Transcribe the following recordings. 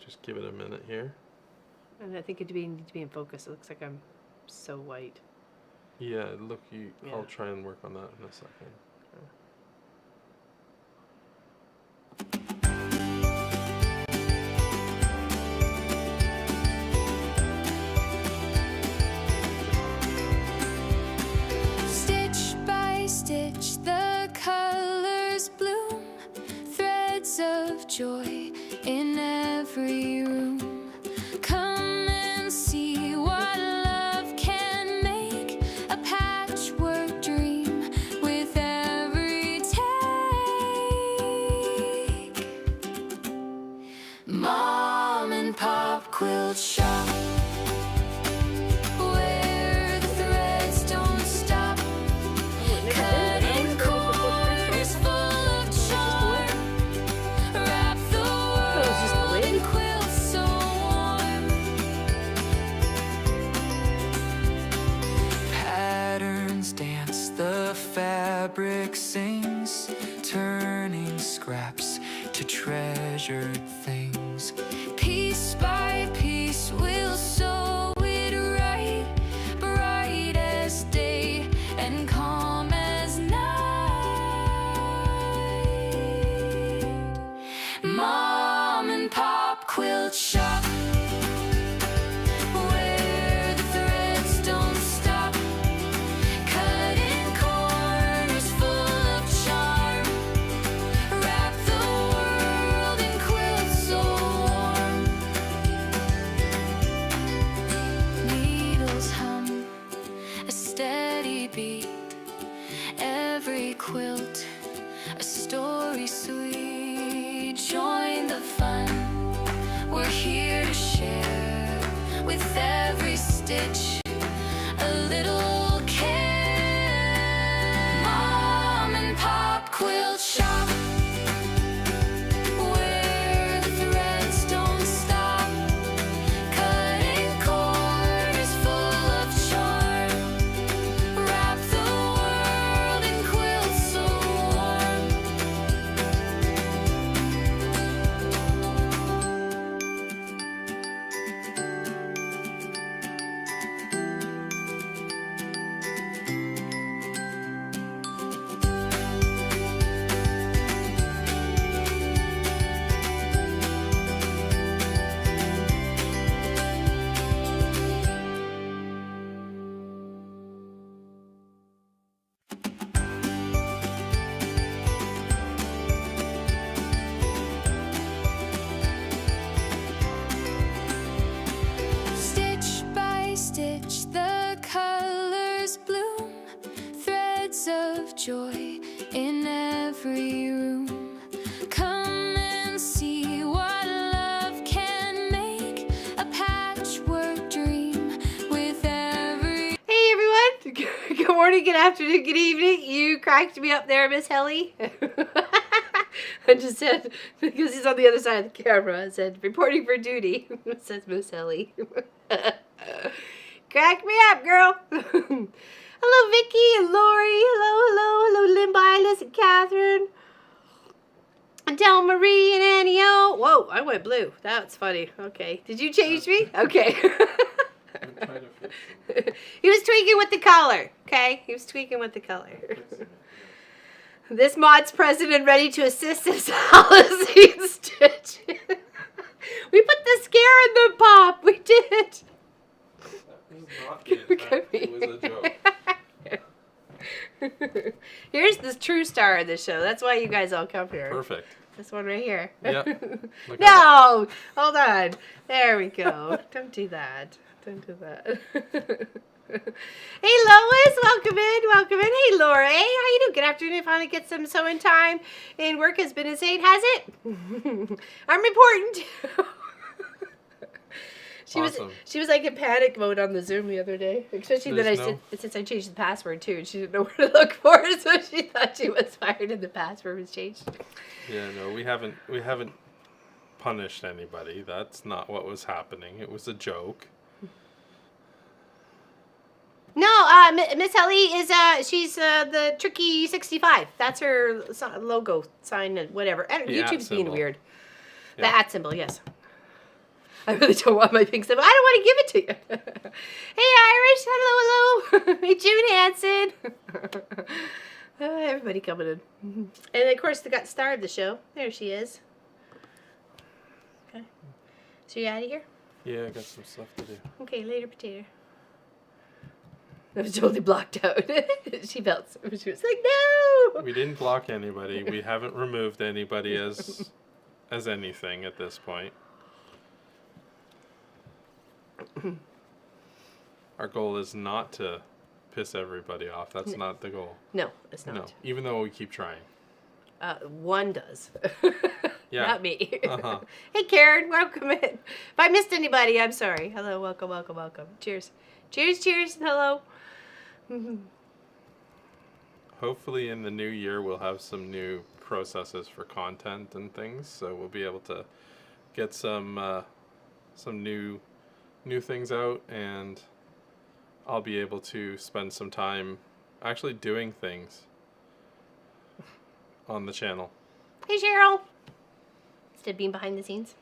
Just give it a minute here. And I think it needs to be in focus. It looks like I'm so white. Yeah, look, yeah. I'll try and work on that in a second. Stitch by stitch, the colors bloom, threads of joy in every room. Come and see what love can make, a patchwork dream with every take. Mom and Pop Quilt Shop, where the threads don't stop, cutting corners full of charm, wrap the world in quilts so warm. Patterns dance, the fabric sings, turning scraps to treasured things. Piece by piece we'll sew it right, bright as day and calm as night. Mom and Pop Quilt Shop, where the threads don't stop, cutting corners full of charm, wrap the world in quilts so warm. Needles hum a steady beat, every quilt a story sweet. Join the fun, we're here to share, with every stitch a little care. Mom and Pop Quilt Shop, where the threads don't stop, cutting corners full of charm, wrap the world in quilts so warm. Stitch by stitch, the colors bloom, threads of joy in every room. Come and see what love can make, a patchwork dream with every. Hey everyone! Good morning, good afternoon, good evening. You cracked me up there, Miss Helly. I just said, because he's on the other side of the camera, I said, reporting for duty. It says Miss Helly. Crack me up, girl. Hello, Vicky and Lori. Hello, Limba, Eyeless and Catherine. And Del Marie and Annie O. Whoa, I went blue. That's funny. Okay. Did you change me? Okay. He was tweaking with the color. Okay? He was tweaking with the color. This mod's present and ready to assist us, Alice Stitch. We put the scare in the pop. We did. That was not the attack. It was a joke. Here's the true star of the show. That's why you guys all come here. Perfect. This one right here. Yep. No! Hold on. There we go. Don't do that. Don't do that. Hey Lois, welcome in, welcome in. Hey Laura, hey, how you doing? Good afternoon. Finally get some sewing time in work has been insane, has it? I'm reporting too. She was like in panic mode on the Zoom the other day, especially that since I changed the password too, and she didn't know where to look for it, so she thought she was fired and the password was changed. Yeah, no, we haven't punished anybody. That's not what was happening. It was a joke. No, Miss Ellie is she's the Tricky 65. That's her logo sign and whatever. And YouTube's being weird. The @ symbol, yes. I really don't want my pink slip. I don't want to give it to you. Hey, Irish. Hello, hello. Hey, June Hansen. Everybody coming in. And, of course, the star of the show. There she is. Okay. So you out of here? Yeah, I got some stuff to do. Okay, later, potato. I was totally blocked out. She felt. She was like, no. We didn't block anybody. We haven't removed anybody as anything at this point. Our goal is not to piss everybody off. That's not the goal. No, it's not. No, even though we keep trying. One does. Yeah. Not me. Uh-huh. Hey, Karen, welcome in. If I missed anybody, I'm sorry. Hello, welcome, welcome, welcome. Cheers. Cheers, cheers, and hello. Hopefully in the new year we'll have some new processes for content and things, so we'll be able to get some new things out, and I'll be able to spend some time actually doing things on the channel. Hey, Cheryl. Instead of being behind the scenes.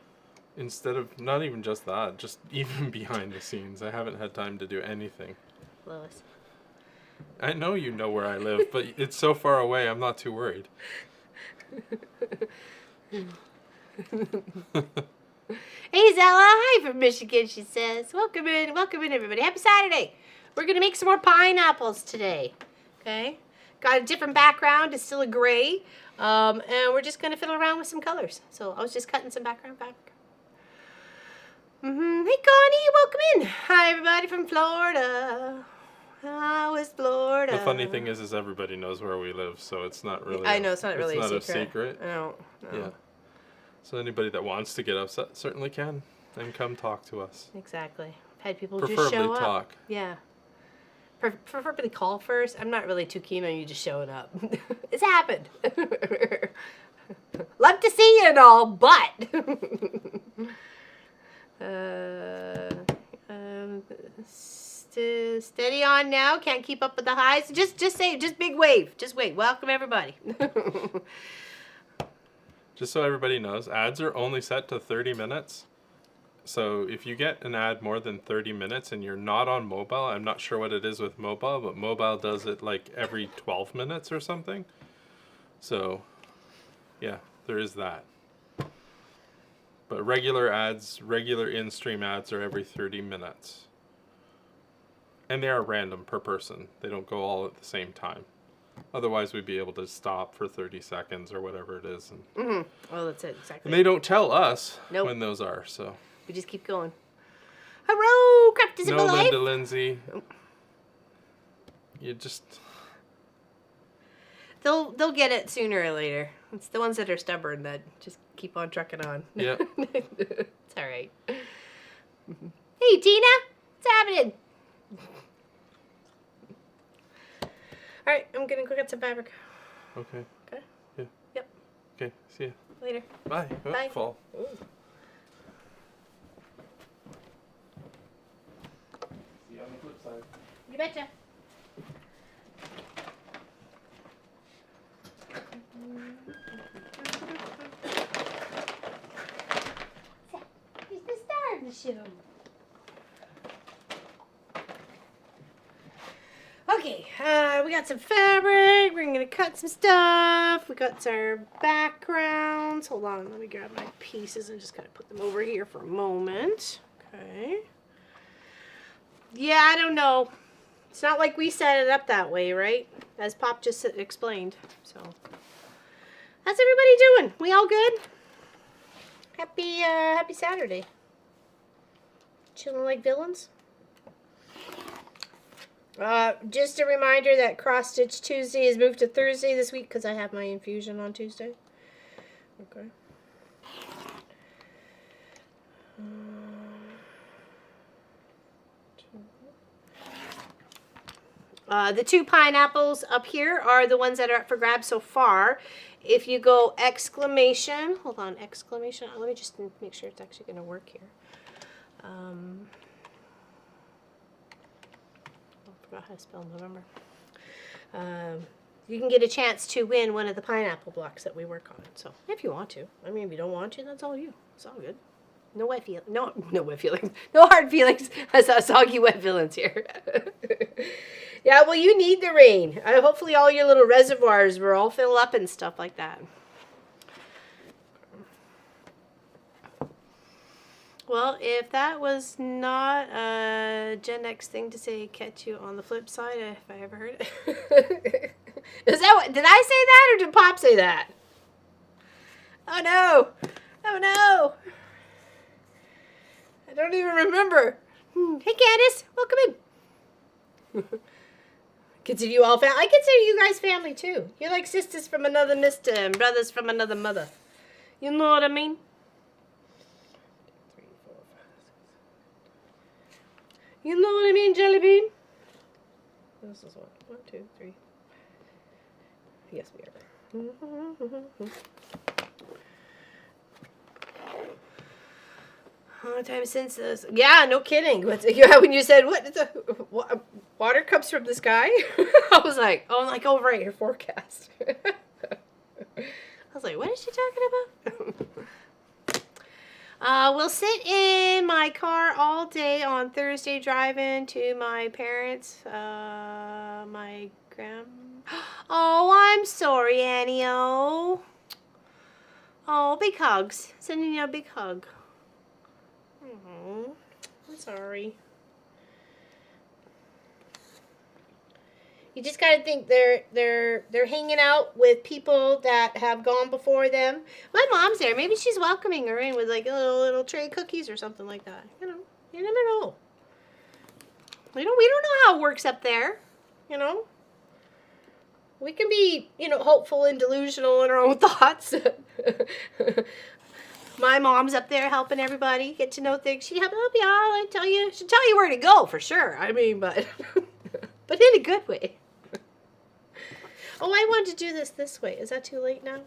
Instead of, not even just that, just even behind the scenes. I haven't had time to do anything. Lois. I know you know where I live, but it's so far away, I'm not too worried. Hey, Zella. Hi from Michigan, she says. Welcome in, everybody. Happy Saturday. We're going to make some more pineapples today. Okay? Got a different background. It's still a gray. And we're just going to fiddle around with some colors. So I was just cutting some background fabric. Hey, Connie, welcome in. Hi, everybody from Florida. How is Florida? The funny thing is everybody knows where we live, so it's not really. I know, it's not really a secret. No. Yeah. So anybody that wants to get upset certainly can, and come talk to us. Exactly. I've had people Preferably just show up. talk. Yeah. Preferably call first. I'm not really too keen on you just showing up. It's happened. Love to see you and all, but steady on now. Can't keep up with the highs. Just say, just big wave. Just wait. Welcome everybody. Just so everybody knows, ads are only set to 30 minutes. So if you get an ad more than 30 minutes and you're not on mobile, I'm not sure what it is with mobile, but mobile does it like every 12 minutes or something. So yeah, there is that. But regular ads, regular in-stream ads are every 30 minutes. And they are random per person. They don't go all at the same time. Otherwise, we'd be able to stop for 30 seconds or whatever it is. And, Well, that's it, exactly. and they don't tell us Nope. when those are, so. We just keep going. Hello, Craft is No, alive. Linda Lindsay. You just... They'll get it sooner or later. It's the ones that are stubborn that just keep on trucking on. Yep. It's all right. Hey, Tina. What's happening? All right, I'm going to go get some fabric. Okay. Okay? Yeah. Yep. Okay, see ya. Later. Bye. Oh, Bye. Fall. Ooh. See you on the flip side. You betcha. He's the star of the show. Okay, we got some fabric. We're gonna cut some stuff. We got our backgrounds. Hold on, let me grab my pieces and just kind of put them over here for a moment. Okay. Yeah, I don't know. It's not like we set it up that way, right? As Pop just explained. So, how's everybody doing? We all good? Happy Saturday. Chilling like villains? Just a reminder that Cross Stitch Tuesday is moved to Thursday this week because I have my infusion on Tuesday. Okay. The two pineapples up here are the ones that are up for grabs so far. If you go exclamation, hold on, exclamation, let me just make sure it's actually going to work here. I forgot how to spell November. You can get a chance to win one of the pineapple blocks that we work on. So if you want to. I mean, if you don't want to, that's all you. It's all good. No wet feelings. No wet feelings. No hard feelings. I saw soggy wet feelings here. Yeah, well, you need the rain. Hopefully all your little reservoirs will all fill up and stuff like that. Well, if that was not a Gen X thing to say, catch you on the flip side, if I ever heard it. Is that what, did I say that or did Pop say that? Oh no! Oh no! I don't even remember. Hey Candace, welcome in. Consider you all family. I consider you guys family too. You're like sisters from another mister and brothers from another mother. You know what I mean? You know what I mean, Jelly Bean? This is 1, 2, 3. Yes, we are. Long time since this. Yeah, no kidding. Yeah, when you said water comes from the sky, I was like, oh, right, your forecast. I was like, what is she talking about? We'll sit in my car all day on Thursday driving to my parents. My Oh, I'm sorry, Annie-o. Oh, big hugs. Sending you a big hug. Oh, I'm sorry. You just gotta think they're hanging out with people that have gone before them. My mom's there. Maybe she's welcoming her in with like a little tray of cookies or something like that. You know, you never know. We don't know how it works up there. You know, we can be hopeful and delusional in our own thoughts. My mom's up there helping everybody get to know things. She'd help you all. She'd tell you where to go for sure. I mean, but but in a good way. Oh, I wanted to do this way. Is that too late now?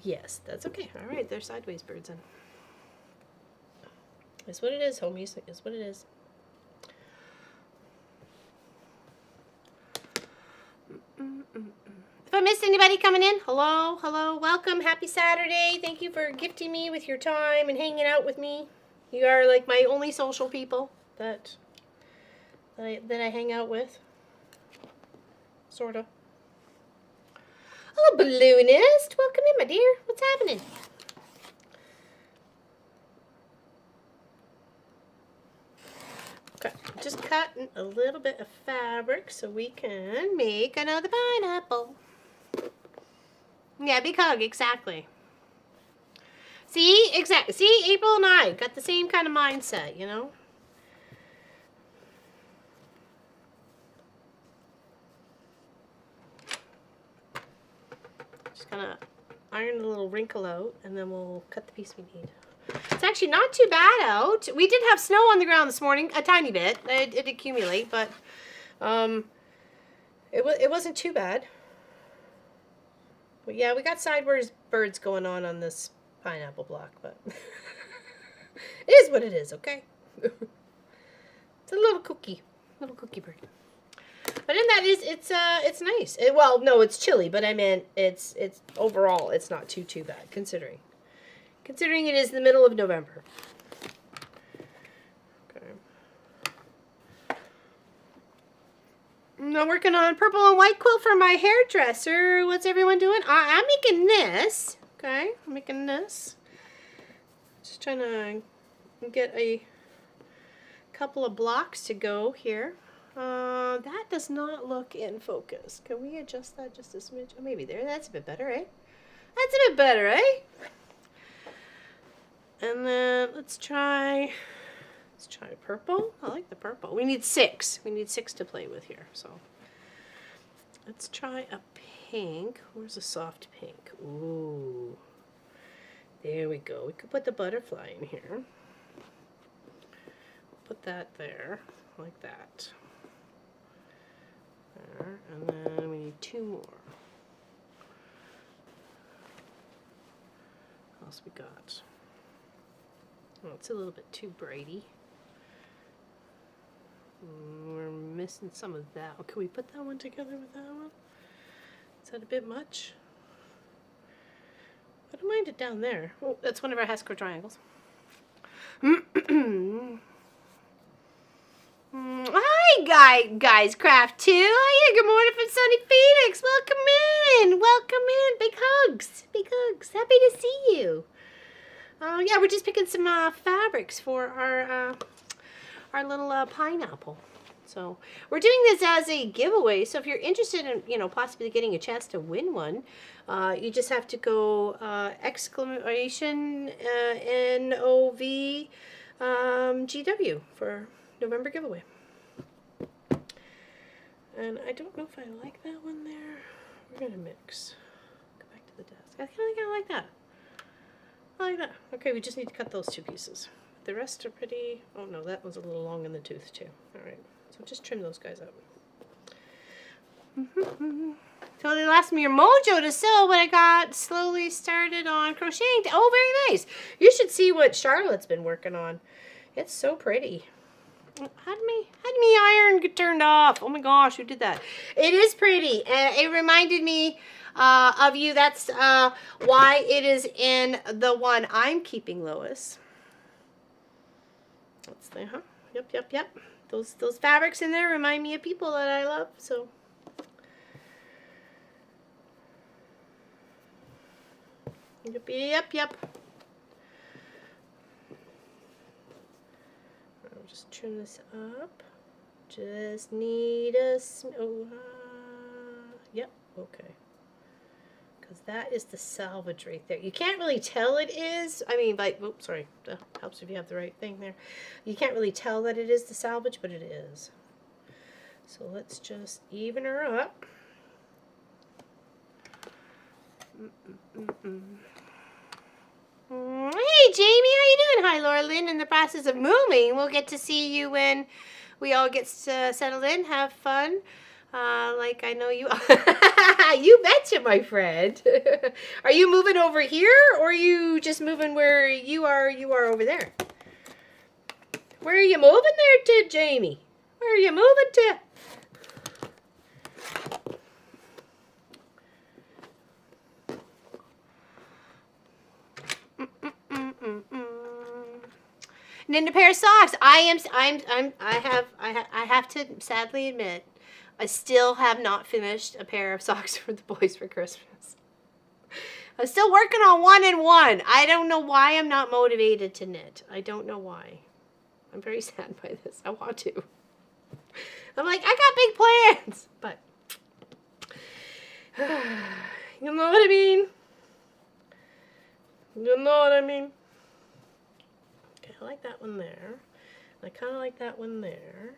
Yes, that's okay. All right, they're sideways birds then. It's what it is, homies. It's what it is. If I missed anybody coming in, hello, welcome, happy Saturday. Thank you for gifting me with your time and hanging out with me. You are like my only social people that I hang out with. Sorta. Hello, balloonist. Welcome in, my dear. What's happening? Okay, just cutting a little bit of fabric so we can make another pineapple. Yeah, big hug, exactly. See, exactly. See, April and I got the same kind of mindset, you know? Just gonna iron the little wrinkle out, and then we'll cut the piece we need. It's actually not too bad out. We did have snow on the ground this morning, a tiny bit. It did accumulate, but it wasn't too bad. But yeah, we got sideways birds going on this pineapple block, but it is what it is, okay? It's a little cookie bird. But in that it's nice. Well, no, it's chilly, but I meant it's overall it's not too bad considering it is the middle of November. Okay. I'm working on purple and white quilt for my hairdresser. What's everyone doing? I'm making this. Okay, I'm making this. Just trying to get a couple of blocks to go here. That does not look in focus. Can we adjust that just a smidge? Oh, maybe there. That's a bit better, eh? That's a bit better, eh? And then let's try purple. I like the purple. We need 6. We need 6 to play with here. So let's try a pink. Where's a soft pink? Ooh. There we go. We could put the butterfly in here. Put that there, like that. There. And then we need 2 more. What else we got? Oh, it's a little bit too brighty. We're missing some of that. Oh, can we put that one together with that one? Is that a bit much? What am I find it down there. Oh, that's one of our Haskell triangles. Hi, guys, Craft 2. Hiya, good morning from Sunny Phoenix. Welcome in. Welcome in. Big hugs. Big hugs. Happy to see you. Yeah, we're just picking some fabrics for our little pineapple. So we're doing this as a giveaway. So if you're interested in, you know, possibly getting a chance to win one, you just have to go exclamation NOVGW for November giveaway. And I don't know if I like that one there. We're gonna mix. Go back to the desk. I kind of like that. I like that. Okay, we just need to cut those two pieces. The rest are pretty. Oh no, that one's a little long in the tooth too. All right. So just trim those guys up. Totally lost me your mojo to sew, but I got slowly started on crocheting. Oh, very nice. You should see what Charlotte's been working on. It's so pretty. How did me iron get turned off? Oh my gosh, who did that? It is pretty. It reminded me of you. That's why it is in the one I'm keeping, Lois. That's there, huh? Yep. Those fabrics in there remind me of people that I love, so. Yep. I'll just trim this up. Just need a yep, okay. Because that is the salvage right there. You can't really tell it is. I mean, like, oops, sorry. That helps if you have the right thing there. You can't really tell that it is the salvage, but it is. So let's just even her up. Hey, Jamie, how you doing? Hi, Laura Lynn. In the process of moving, we'll get to see you when we all get settled in. Have fun. Like I know you. You betcha, my friend. Are you moving over here, or are you just moving where you are? You are over there. Where are you moving there to, Jamie? Where are you moving to? And then a pair of socks. I have to sadly admit, I still have not finished a pair of socks for the boys for Christmas. I'm still working on 1 and 1. I don't know why I'm not motivated to knit. I don't know why. I'm very sad by this. I want to. I'm like, I got big plans, but you know what I mean? You know what I mean? Okay, I like that one there. I kind of like that one there.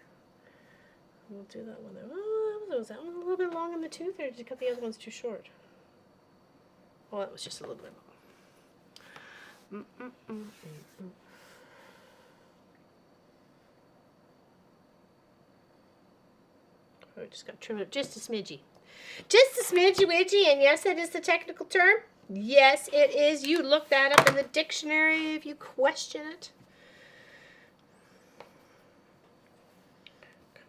We'll do that one there. Oh, was that one a little bit long in the tooth, or did you cut the other ones too short? Oh, that was just a little bit long. Oh, I just got to trim it up just a smidgy. Just a smidgy-widgy, and yes, that is the technical term. Yes, it is. You look that up in the dictionary if you question it.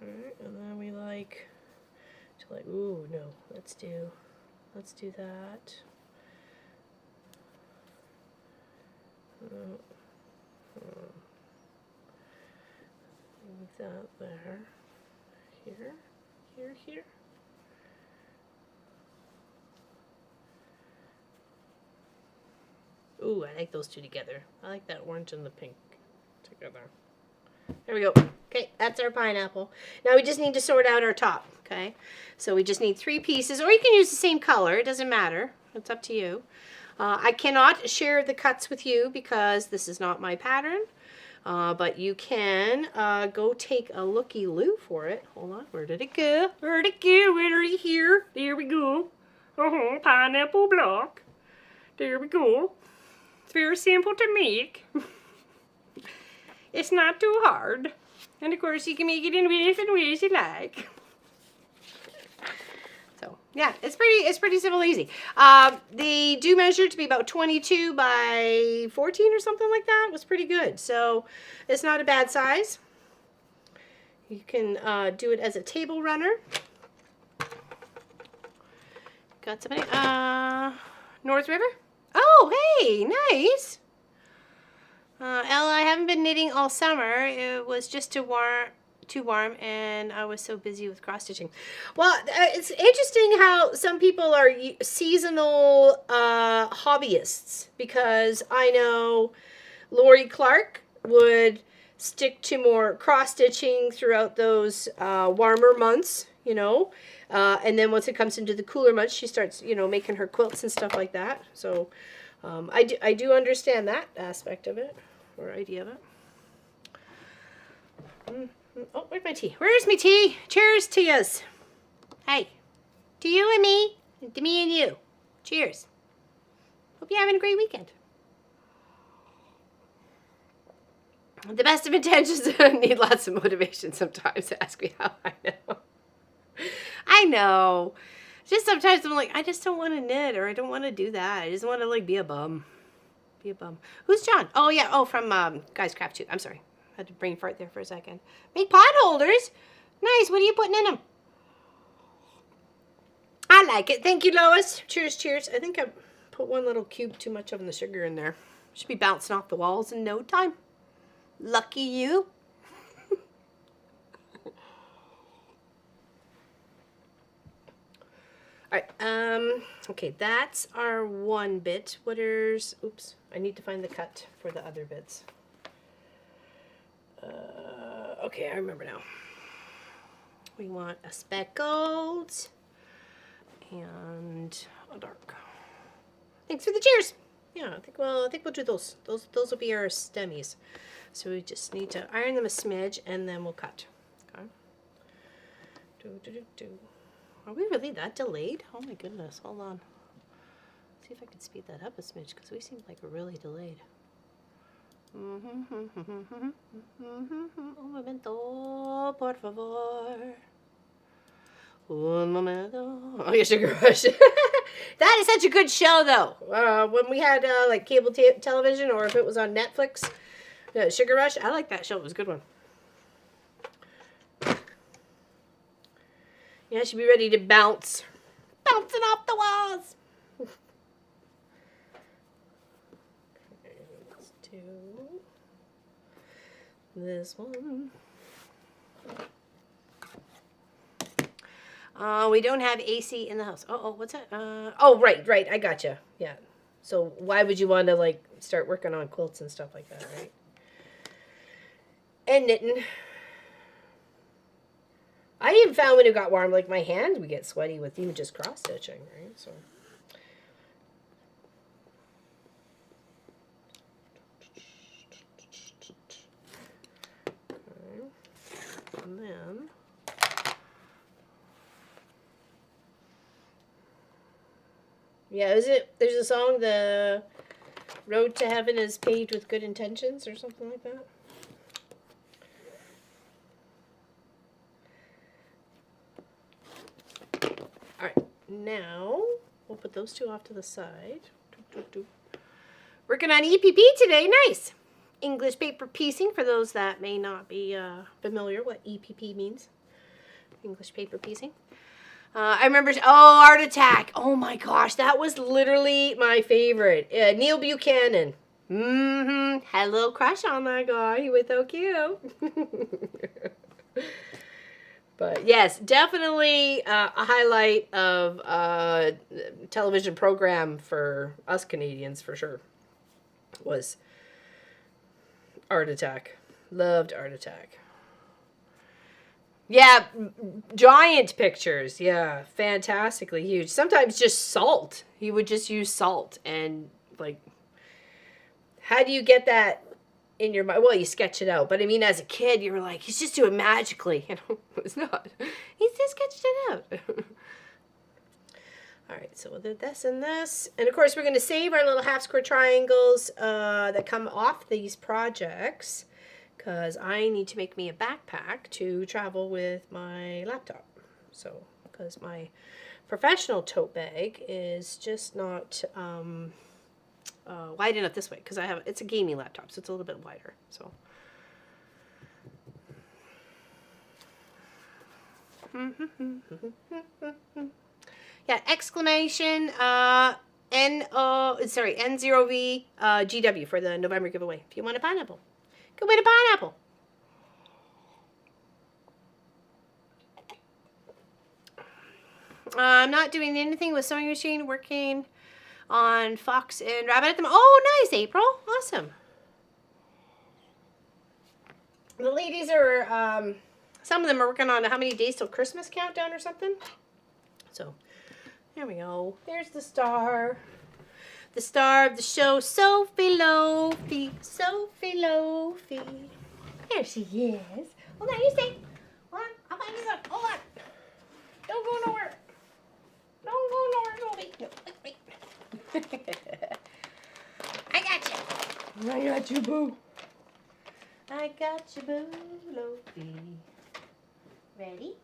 Okay, and then we like to like, ooh, no, let's do that. Move that there. Here. Ooh, I like those two together. I like that orange and the pink together. There we go. Okay, that's our pineapple. Now we just need to sort out our top, okay? So we just need 3 pieces, or you can use the same color. It doesn't matter. It's up to you. I cannot share the cuts with you because this is not my pattern. But you can go take a looky-loo for it. Hold on. Where did it go? Where did it go? Where are you here? There we go. Pineapple block. There we go. It's very simple to make. It's not too hard. And of course you can make it in different ways you like. So yeah, it's pretty simple, easy. They do measure to be about 22 by 14 or something like that. It was pretty good. So it's not a bad size. You can do it as a table runner. Got somebody? North River? Oh, Oh, hey, nice. Ella, I haven't been knitting all summer. It was just too warm, and I was so busy with cross stitching. Well, it's interesting how some people are seasonal hobbyists, because I know Lori Clark would stick to more cross stitching throughout those warmer months, you know, and then once it comes into the cooler months, she starts, you know, making her quilts and stuff like that. So I do understand that aspect of it, or idea of it. Oh, where's my tea? Where's my tea? Cheers to yous. Hey, to you and me, and to me and you. Cheers. Hope you're having a great weekend. The best of intentions need lots of motivation sometimes. Ask me how I know. I know. Just sometimes I'm like, I just don't want to knit, or I don't want to do that. I just want to like be a bum. Be a bum. Who's John? Oh yeah. Oh, from Guys Craft 2. I'm sorry. I had to brain fart there for a second. Make pot holders. Nice. What are you putting in them? I like it. Thank you, Lois. Cheers, cheers. I think I put one little cube too much of the sugar in there. Should be bouncing off the walls in no time. Lucky you. Alright, okay, that's our one bit. Oops, I need to find the cut for the other bits. Okay, I remember now. We want a speckled and a dark. Thanks for the cheers. Yeah, I think we'll do those. Those will be our stemmies. So we just need to iron them a smidge, and then we'll cut. Okay. Are we really that delayed? Oh my goodness, hold on. See if I can speed that up a smidge, because we seem like we're really delayed. Un momento, por favor. Un momento. Oh, yeah, Sugar Rush. That is such a good show, though. When we had like cable television, or if it was on Netflix, Sugar Rush, I like that show. It was a good one. Yeah, I should be ready to bounce. Bouncing off the walls. Okay, let's do this one. We don't have AC in the house. Oh, what's that? Oh, right. I gotcha. Yeah. So why would you want to like start working on quilts and stuff like that, right? And knitting. I even found when it got warm, like my hand would get sweaty with even just cross stitching, right? So. Okay. And then. Yeah, there's a song, The Road to Heaven is Paved with Good Intentions, or something like that. Alright, now we'll put those two off to the side. Working on EPP today, nice! English paper piecing, for those that may not be familiar what EPP means. English paper piecing. I remember, Art Attack. Oh my gosh, that was literally my favorite. Neil Buchanan. Had a little crush on that guy. He was so cute. But yes, definitely a highlight of television program for us Canadians, for sure, was Art Attack. Loved Art Attack. Yeah, giant pictures. Yeah, fantastically huge. Sometimes just salt. He would just use salt, and like, how do you get that in your mind? Well, you sketch it out, but I mean, as a kid, you were like, he's just doing it magically. You know, it's not. He's just sketched it out. All right, so we'll do this and this, and of course, we're going to save our little half square triangles that come off these projects, because I need to make me a backpack to travel with my laptop. So, because my professional tote bag is just not wide enough this way, because it's a gaming laptop, so it's a little bit wider. So, yeah, exclamation N0V GW for the November giveaway. If you want a pineapple, go win a pineapple. I'm not doing anything with sewing machine, working on Fox and Rabbit at the moment. Oh, nice, April. Awesome. The ladies are, some of them are working on a how many days till Christmas countdown or something. So, there we go. There's the star. The star of the show, Sophie Lofi. Sophie Lofi. There she is. Hold on, you stay. Hold on, I'll find you some. Hold on. Don't go nowhere. Don't go nowhere, Sophie. No, wait. I got you. I got you, boo. I got you, boo, Lofi. Ready?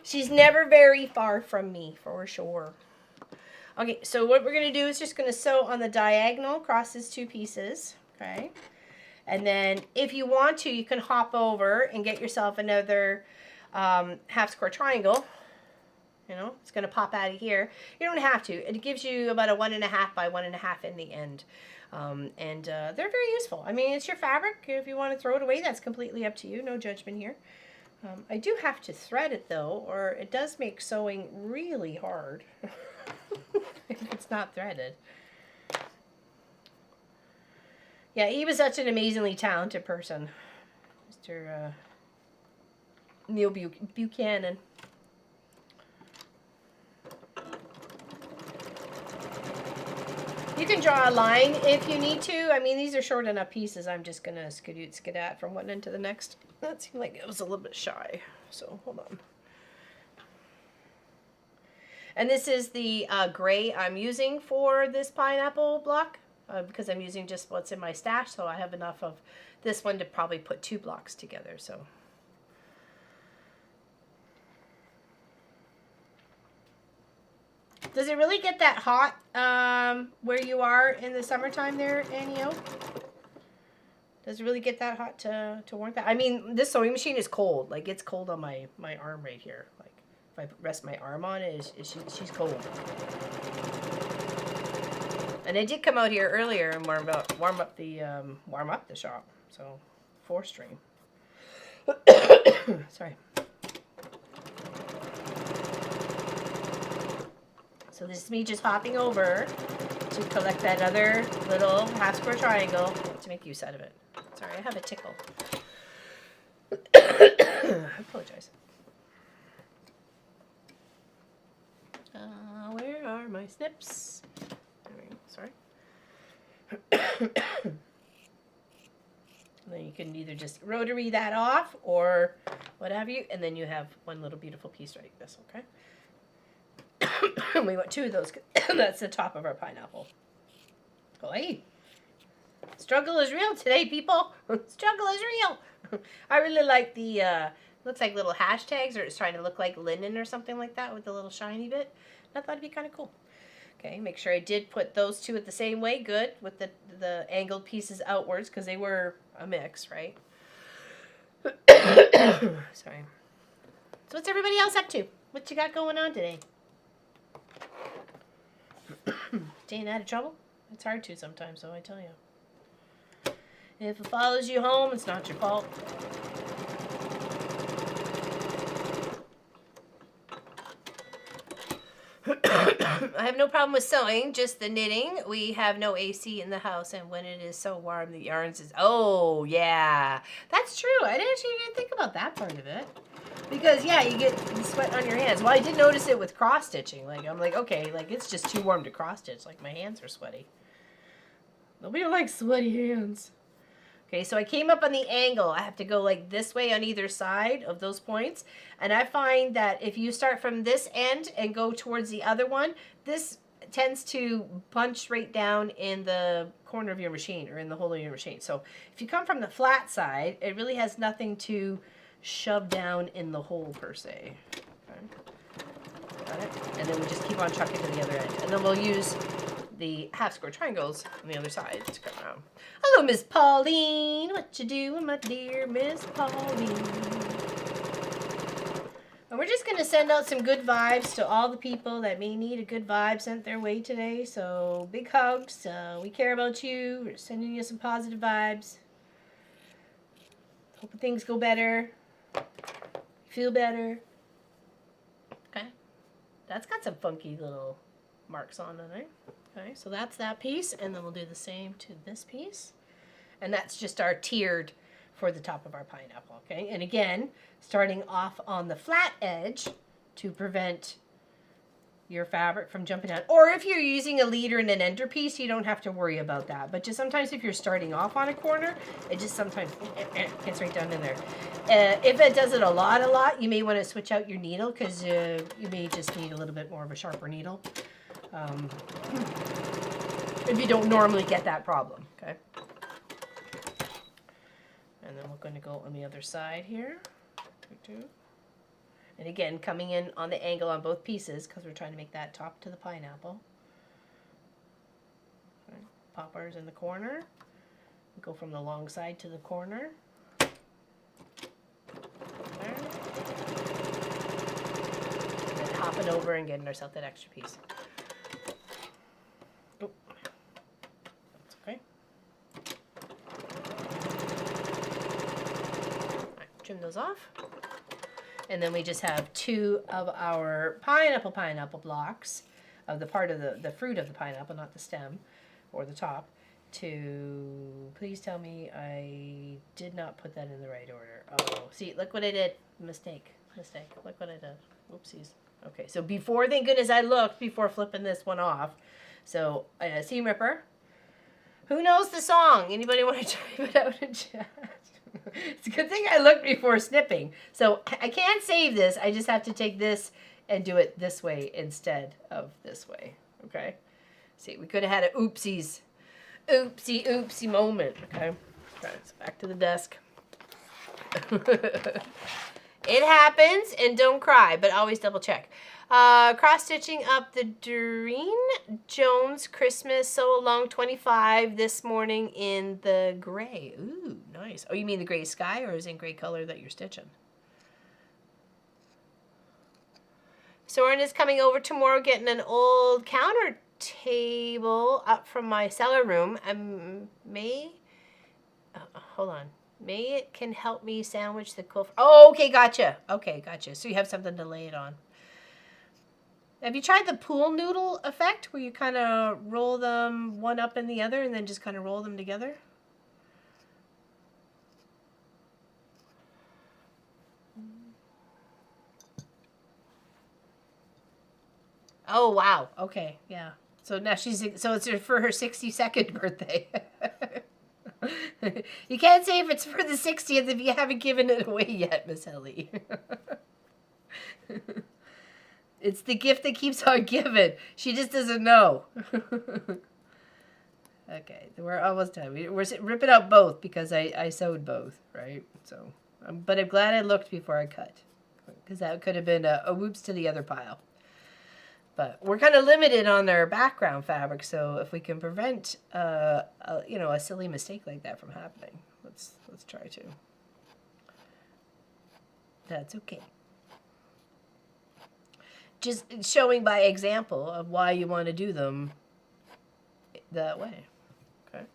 She's never very far from me, for sure. Okay, so what we're going to do is just going to sew on the diagonal across these two pieces, okay? And then if you want to, you can hop over and get yourself another half square triangle. You know, it's going to pop out of here. You don't have to. It gives you about a 1.5 by 1.5 in the end. They're very useful. I mean, it's your fabric. If you want to throw it away, that's completely up to you. No judgment here. I do have to thread it though, or it does make sewing really hard if it's not threaded. Yeah, he was such an amazingly talented person, Mr. Neil Buchanan. You can draw a line if you need to. I mean, these are short enough pieces. I'm just going to skedat from one end to the next. That seemed like it was a little bit shy. So, hold on. And this is the gray I'm using for this pineapple block. Because I'm using just what's in my stash. So, I have enough of this one to probably put 2 blocks together. So, does it really get that hot where you are in the summertime there, Annie-O? Does it really get that hot to warm that? I mean, this sewing machine is cold. Like, it's cold on my arm right here. Like, if I rest my arm on it, she's cold. And I did come out here earlier and warm up the shop. So, 4-string. Sorry. So this is me just hopping over to collect that other little half square triangle to make use out of it. Sorry, I have a tickle. I apologize. Where are my snips? There we go. Sorry. And then you can either just rotary that off or what have you, and then you have one little beautiful piece like this, okay? We want 2 of those. That's the top of our pineapple. Oh, hey. Struggle is real today, people. Struggle is real. I really like the, looks like little hashtags, or it's trying to look like linen or something like that with the little shiny bit. I thought it'd be kind of cool. Okay, make sure I did put those 2 at the same way. Good, with the angled pieces outwards, because they were a mix, right? Sorry. So what's everybody else up to? What you got going on today? Staying out of trouble? It's hard to sometimes, so I tell you. If it follows you home, it's not your fault. I have no problem with sewing, just the knitting. We have no AC in the house, and when it is so warm, the yarns is... Oh, yeah. That's true. I didn't think about that part of it. Because, yeah, you get sweat on your hands. Well, I did notice it with cross-stitching. Like, I'm like, okay, like, it's just too warm to cross-stitch. Like, my hands are sweaty. Nobody likes sweaty hands. Okay, so I came up on the angle. I have to go, like, this way on either side of those points. And I find that if you start from this end and go towards the other one, this tends to punch right down in the corner of your machine or in the hole of your machine. So if you come from the flat side, it really has nothing to shove down in the hole per se. Okay. Got it? And then we just keep on trucking to the other end. And then we'll use the half square triangles on the other side to come around. Hello, Miss Pauline. What you doing, my dear Miss Pauline? And we're just going to send out some good vibes to all the people that may need a good vibe sent their way today. So big hugs. We care about you. We're sending you some positive vibes. Hope things go better. Feel better. Okay. That's got some funky little marks on it, eh? Okay, so that's that piece. And then we'll do the same to this piece. And that's just our tiered for the top of our pineapple, okay? And again, starting off on the flat edge to prevent your fabric from jumping out. Or if you're using a leader and an ender piece, you don't have to worry about that. But just sometimes if you're starting off on a corner, it just sometimes gets right down in there. If it does it a lot, you may want to switch out your needle because you may just need a little bit more of a sharper needle. If you don't normally get that problem, okay? And then we're going to go on the other side here. And again, coming in on the angle on both pieces because we're trying to make that top to the pineapple. Okay. Pop ours in the corner. We go from the long side to the corner. There. And then hopping over and getting ourselves that extra piece. Oh. That's okay. Trim those off. And then we just have 2 of our pineapple blocks of the part of the fruit of the pineapple, not the stem or the top, to please tell me I did not put that in the right order. Oh, see, look what I did. Mistake. Look what I did. Oopsies. Okay, so before, thank goodness I looked before flipping this one off. So, seam ripper. Who knows the song? Anybody want to type it out in chat? It's a good thing I looked before snipping. So I can't save this. I just have to take this and do it this way instead of this way. Okay? See, we could have had an oopsie moment. Okay? Alright, so back to the desk. It happens, and don't cry, but always double check. Cross-stitching up the Doreen Jones Christmas Sew Along 25 this morning in the gray. Ooh, nice. Oh, you mean the gray sky, or is it in gray color that you're stitching? Soren is coming over tomorrow getting an old counter table up from my cellar room. Hold on. May it can help me sandwich the quilt. Oh, okay, gotcha. Okay, gotcha. So you have something to lay it on. Have you tried the pool noodle effect where you kind of roll them one up in the other and then just kind of roll them together? Oh, wow. Okay, yeah. So now so it's for her 62nd birthday. You can't say if it's for the 60th if you haven't given it away yet, Miss Ellie. It's the gift that keeps on giving. She just doesn't know. Okay, we're almost done. We're ripping out both because I sewed both, right? So, but I'm glad I looked before I cut because that could have been a whoops to the other pile. But we're kind of limited on their background fabric, so if we can prevent, a silly mistake like that from happening, let's try to. That's okay. Just showing by example of why you want to do them that way. Okay.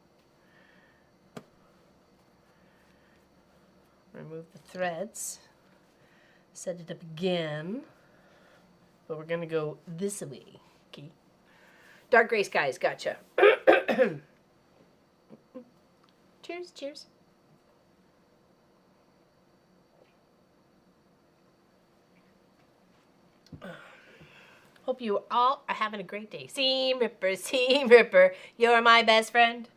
Remove the threads. Set it up again. But we're going to go this way. Okay. Dark gray skies, gotcha. Cheers, cheers. Hope you all are having a great day. Seam ripper, you're my best friend.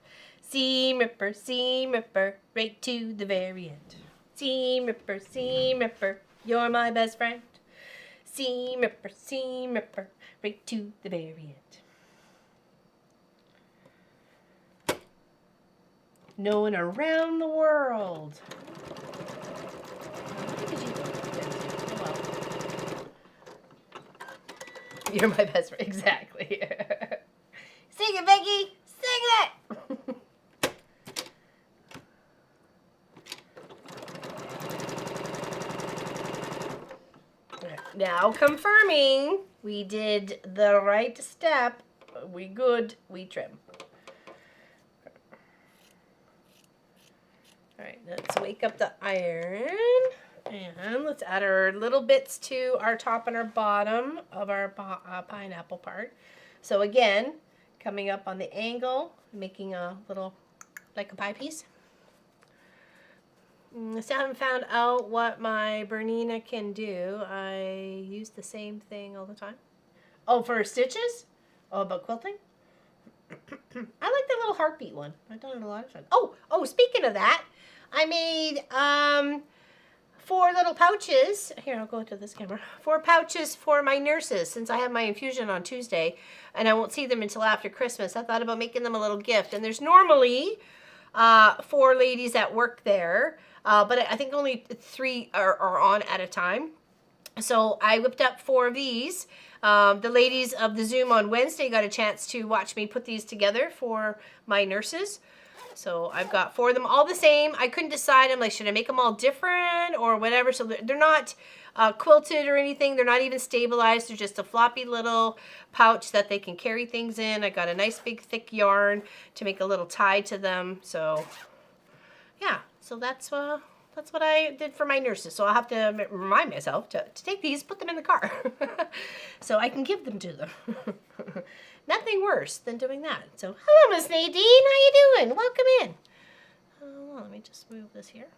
Seam ripper, right to the very end. Seam ripper, you're my best friend. Seam ripper, right to the very end. Known around the world. You're my best friend. Exactly. Sing it, Becky. Sing it. Okay. Now confirming we did the right step. We good, we trim. All right, let's wake up the iron. And let's add our little bits to our top and our bottom of our pineapple part. So again, coming up on the angle, making a little, like a pie piece. I still haven't found out what my Bernina can do. I use the same thing all the time. Oh, for stitches? Oh, about quilting? I like the little heartbeat one. I've done it a lot of times. Oh, speaking of that, I made 4 little pouches. Here, I'll go to this camera. 4 pouches for my nurses since I have my infusion on Tuesday and I won't see them until after Christmas. I thought about making them a little gift. And there's normally 4 ladies that work there, but I think only 3 are on at a time. So I whipped up 4 of these. The ladies of the Zoom on Wednesday got a chance to watch me put these together for my nurses. So I've got 4 of them, all the same. I couldn't decide. I'm like, should I make them all different or whatever? So they're not quilted or anything. They're not even stabilized. They're just a floppy little pouch that they can carry things in. I got a nice big thick yarn to make a little tie to them. So yeah, so that's what I did for my nurses. So I'll have to remind myself to take these, put them in the car so I can give them to them. Nothing worse than doing that. So, hello, Miss Nadine. How you doing? Welcome in. Well, let me just move this here.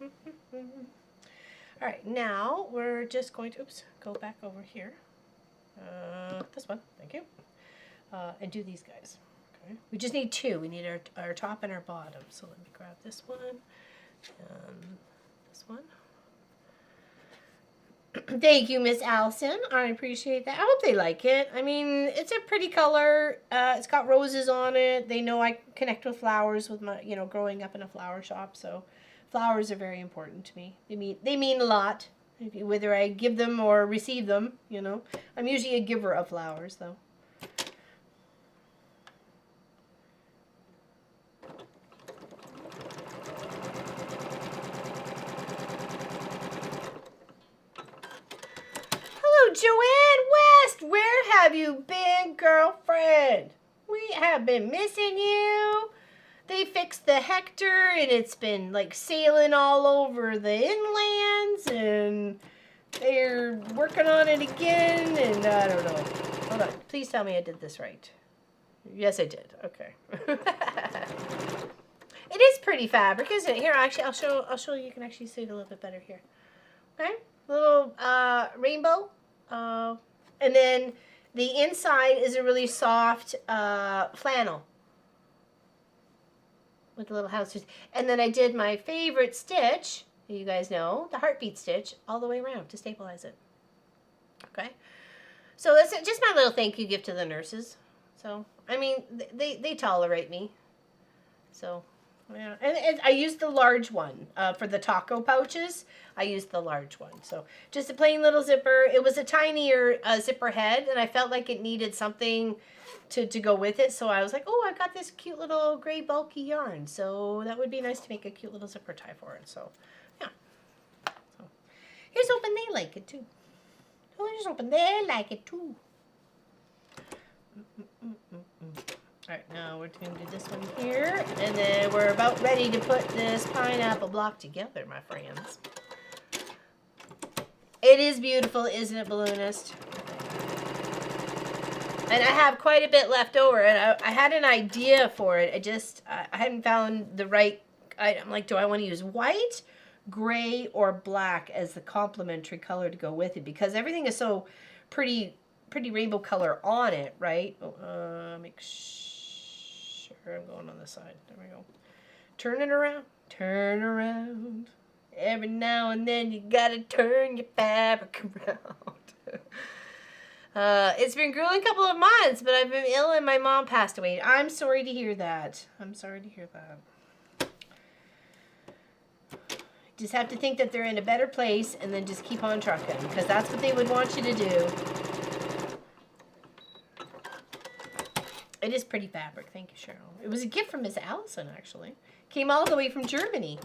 All right, now we're just going to, oops, go back over here. This one, thank you. And do these guys. Okay. We just need 2. We need our top and our bottom. So let me grab this one and this one. Thank you, Miss Allison. I appreciate that. I hope they like it. I mean, it's a pretty color. It's got roses on it. They know I connect with flowers with my, growing up in a flower shop. So flowers are very important to me. They mean a lot, whether I give them or receive them, I'm usually a giver of flowers, though. Joanne West, where have you been, girlfriend? We have been missing you. They fixed the Hector and it's been like sailing all over the inlands and they're working on it again and I don't know. Hold on, please tell me I did this right. Yes, I did. Okay. It is pretty fabric, isn't it? Here, actually, I'll show you. You can actually see it a little bit better here. Okay, little rainbow. And then the inside is a really soft flannel with the little house. And then I did my favorite stitch, you guys know, the heartbeat stitch, all the way around to stabilize it. Okay, so that's just my little thank you gift to the nurses. So I mean, they tolerate me. So yeah, and I used the large one for the taco pouches. I used the large one. So just a plain little zipper. It was a tinier zipper head, and I felt like it needed something to go with it. So I was like, oh, I've got this cute little gray bulky yarn. So that would be nice to make a cute little zipper tie for it. So yeah. So here's hoping they like it too. Oh, here's hoping they like it too. All right, now we're going to do this one here, and then we're about ready to put this pineapple block together, my friends. It is beautiful, isn't it, Balloonist? And I have quite a bit left over, and I had an idea for it. I hadn't found the right item. Like, do I want to use white, gray, or black as the complementary color to go with it? Because everything is so pretty rainbow color on it, right? Make sure I'm going on this side. There we go. Turn it around. Turn around. Every now and then you gotta turn your fabric around. It's been grueling couple of months, but I've been ill and my mom passed away. I'm sorry to hear that. I'm sorry to hear that. Just have to think that they're in a better place and then just keep on trucking, because that's what they would want you to do. It is pretty fabric. Thank you, Cheryl. It was a gift from Miss Allison, actually. Came all the way from Germany.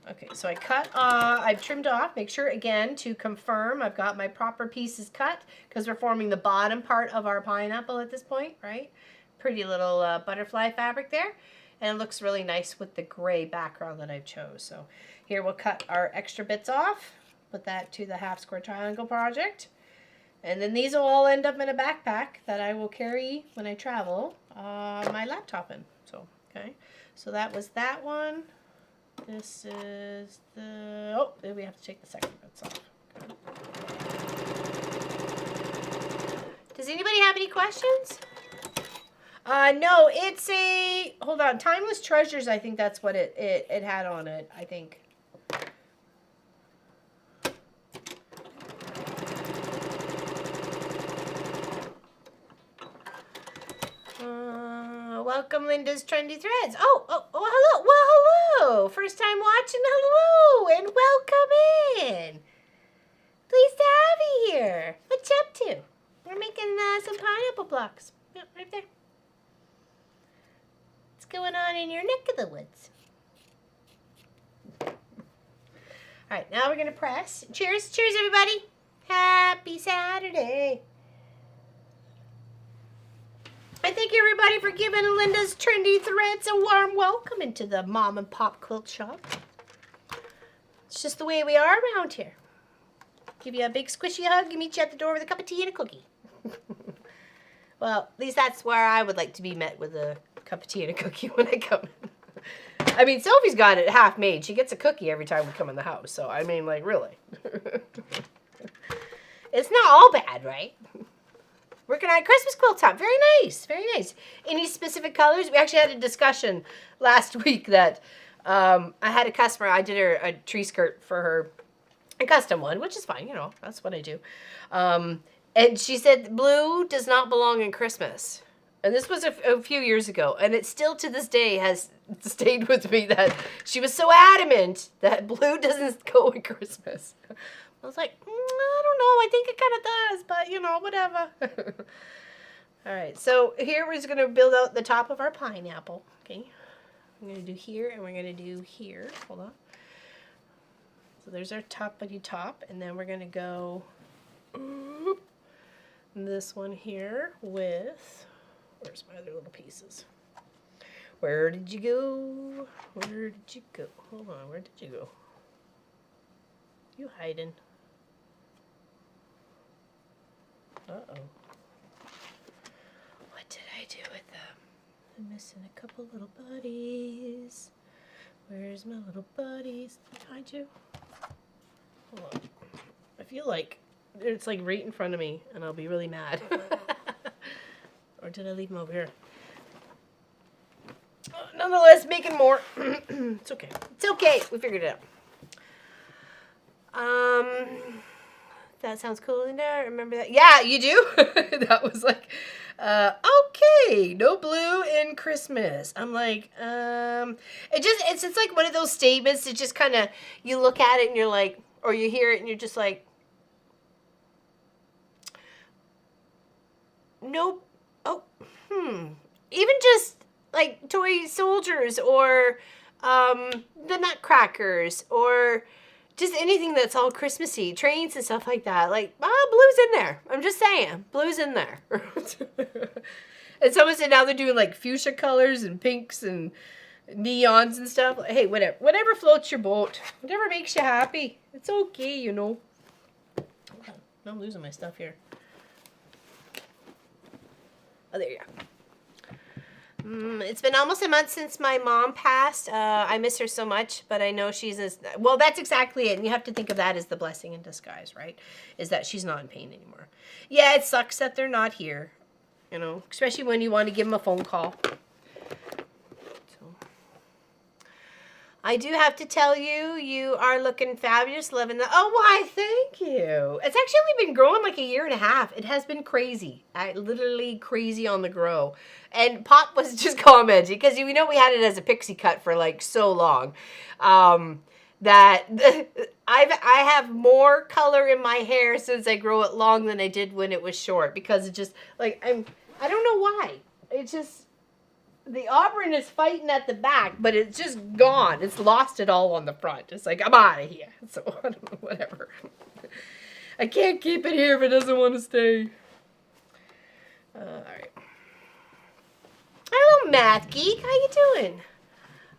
Okay, so I've trimmed off. Make sure, again, to confirm I've got my proper pieces cut because we're forming the bottom part of our pineapple at this point, right? Pretty little butterfly fabric there. And it looks really nice with the gray background that I've chose. So here we'll cut our extra bits off. Put that to the half square triangle project. And then these will all end up in a backpack that I will carry when I travel my laptop in. So, okay. So that was that one. This is the, oh, then we have to take the second bits off. Okay. Does anybody have any questions? No, it's a, hold on, Timeless Treasures, I think that's what it had on it, I think. Welcome, Linda's Trendy Threads. Oh, hello. Well, hello. First time watching, hello, and welcome in. Pleased to have you here. What you up to? We're making some pineapple blocks. Yeah, right there. What's going on in your neck of the woods? All right, now we're going to press. Cheers. Cheers, everybody. Happy Saturday. I thank everybody for giving Linda's Trendy Threads a warm welcome into the mom and pop quilt shop. It's just the way we are around here. Give you a big squishy hug and meet you at the door with a cup of tea and a cookie. Well, at least that's where I would like to be met, with a cup of tea and a cookie when I come in. I mean, Sophie's got it half made. She gets a cookie every time we come in the house. So, I mean, like, really. It's not all bad, right? Working on a Christmas quilt top. Very nice. Very nice. Any specific colors? We actually had a discussion last week that I had a customer. I did her a tree skirt for her, a custom one, which is fine. You know, that's what I do. And she said blue does not belong in Christmas. And this was a few years ago. And it still to this day has stayed with me that she was so adamant that blue doesn't go in Christmas. I was like, I don't know. I think it kind of does, but, you know, whatever. All right, so here we're just going to build out the top of our pineapple. Okay, I'm going to do here, and we're going to do here. Hold on. So there's our toppity top, and then we're going to go this one here with, where's my other little pieces? Where did you go? Where did you go? Hold on, where did you go? You hiding. Uh-oh. What did I do with them? I'm missing a couple little buddies. Where's my little buddies? Behind you? Hold on. I feel like it's like right in front of me, and I'll be really mad. Or did I leave them over here? Nonetheless, making more. It's okay. It's okay. We figured it out. That sounds cool, Linda. Remember that? Yeah, you do? That was like, okay, no blue in Christmas. I'm like, it's just like one of those statements that just kind of, you look at it and you're like, or you hear it and you're just like, nope. Oh, even just like toy soldiers or the Nutcrackers or just anything that's all Christmassy, trains and stuff like that. Like, blue's in there. I'm just saying, blue's in there. And someone said now they're doing like fuchsia colors and pinks and neons and stuff. Hey, whatever floats your boat, whatever makes you happy. It's okay, you know. I'm losing my stuff here. Oh, there you go. It's been almost a month since my mom passed. I miss her so much, but I know she's well, that's exactly it. And you have to think of that as the blessing in disguise, right? Is that she's not in pain anymore. Yeah, it sucks that they're not here, you know, especially when you want to give them a phone call. So, I do have to tell you, you are looking fabulous, loving the, oh, why, thank you. It's actually only been growing like a year and a half. It has been crazy. Literally crazy on the grow. And Pop was just commenting, because you know we had it as a pixie cut for like so long, that I have more color in my hair since I grow it long than I did when it was short, because it just, like, I don't know why. It just, The auburn is fighting at the back, but it's just gone. It's lost it all on the front. It's like, I'm out of here. So, I don't know, whatever. I can't keep it here if it doesn't want to stay. Alright. Hello, Math Geek. How you doing?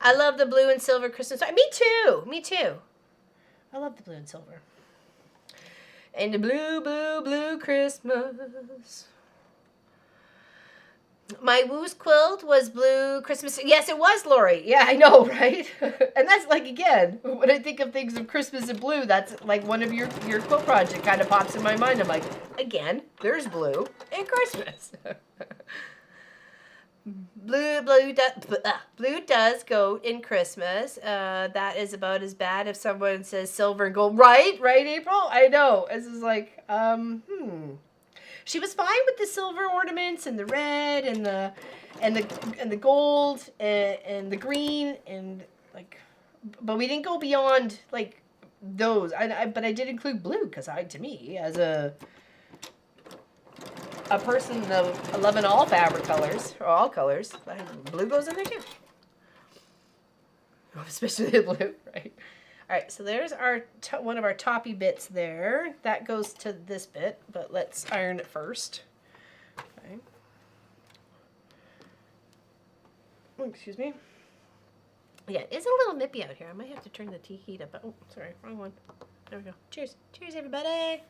I love the blue and silver Christmas. Me too. Me too. I love the blue and silver. And the blue, blue, blue Christmas. My Woo's quilt was blue Christmas. Yes, it was, Lori. Yeah, I know, right? And that's like, again, when I think of things of Christmas and blue, that's like one of your quilt project kind of pops in my mind. I'm like, again, there's blue and Christmas. Blue does go in Christmas. That is about as bad if someone says silver and gold. Right, April? I know. This is like, She was fine with the silver ornaments and the red and the gold and the green and like, but we didn't go beyond like those. But I did include blue because to me as a person of loving all fabric colors or all colors, blue goes in there too. Especially the blue, right? All right, so there's our one of our toppy bits there. That goes to this bit, but let's iron it first. Okay. Oh, excuse me. Yeah, it's a little nippy out here. I might have to turn the heat up. Oh, sorry, wrong one. There we go. Cheers. Cheers, everybody.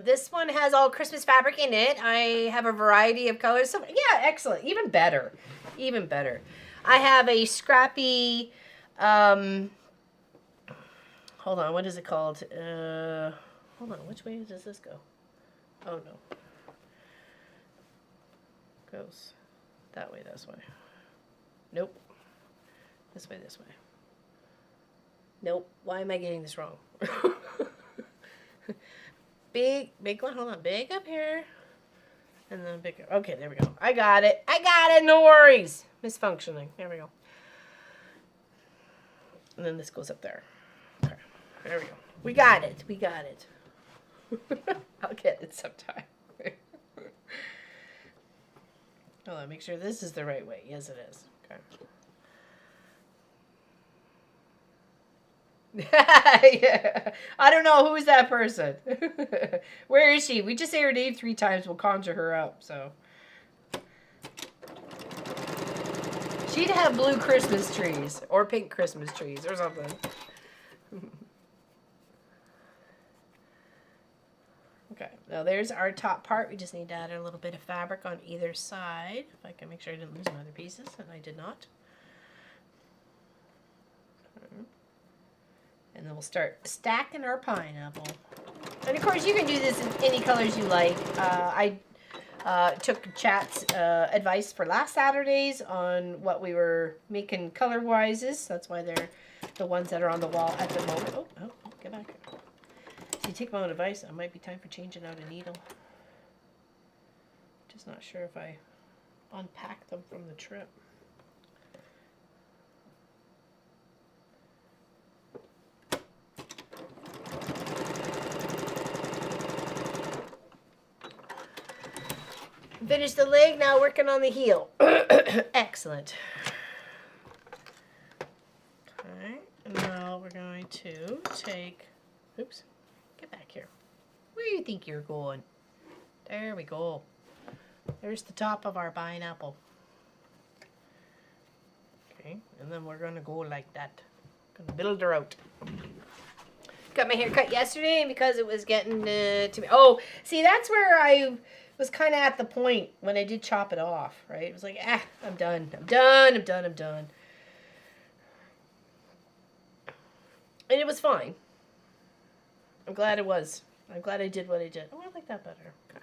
This one has all Christmas fabric in it. I have a variety of colors. So, yeah, excellent. Even better. Even better. I have a scrappy, hold on, what is it called? Hold on, which way does this go? Oh, no. Goes that way, this way. Nope. This way, this way. Nope. Why am I getting this wrong? Big one, hold on. Big up here. And then bigger. Okay, there we go. I got it. No worries. Misfunctioning. There we go. And then this goes up there. Okay. There we go. We got it. I'll get it sometime. Hold on. Make sure this is the right way. Yes, it is. Okay. Yeah. I don't know who's that person. Where is she? We just say her name 3 times. We'll conjure her up. So she'd have blue Christmas trees or pink Christmas trees or something. Okay. Now there's our top part. We just need to add a little bit of fabric on either side. If I can make sure I didn't lose my other pieces, and I did not. And then we'll start stacking our pineapple. And of course, you can do this in any colors you like. I took Chat's advice for last Saturdays on what we were making color-wise. That's why they're the ones that are on the wall at the moment. Oh, get back. So you take my own advice, it might be time for changing out a needle. Just not sure if I unpacked them from the trip. Finished the leg, now working on the heel. Excellent. Okay, and now we're going to take, oops, get back here. Where do you think you're going? There we go. There's the top of our pineapple. Okay, and then we're going to go like that. Gonna build her out. Got my hair cut yesterday because it was getting to me. Oh, see, that's where I was kind of at the point when I did chop it off, right? It was like, I'm done. And it was fine. I'm glad it was. I'm glad I did what I did. Oh, I like that better. Okay.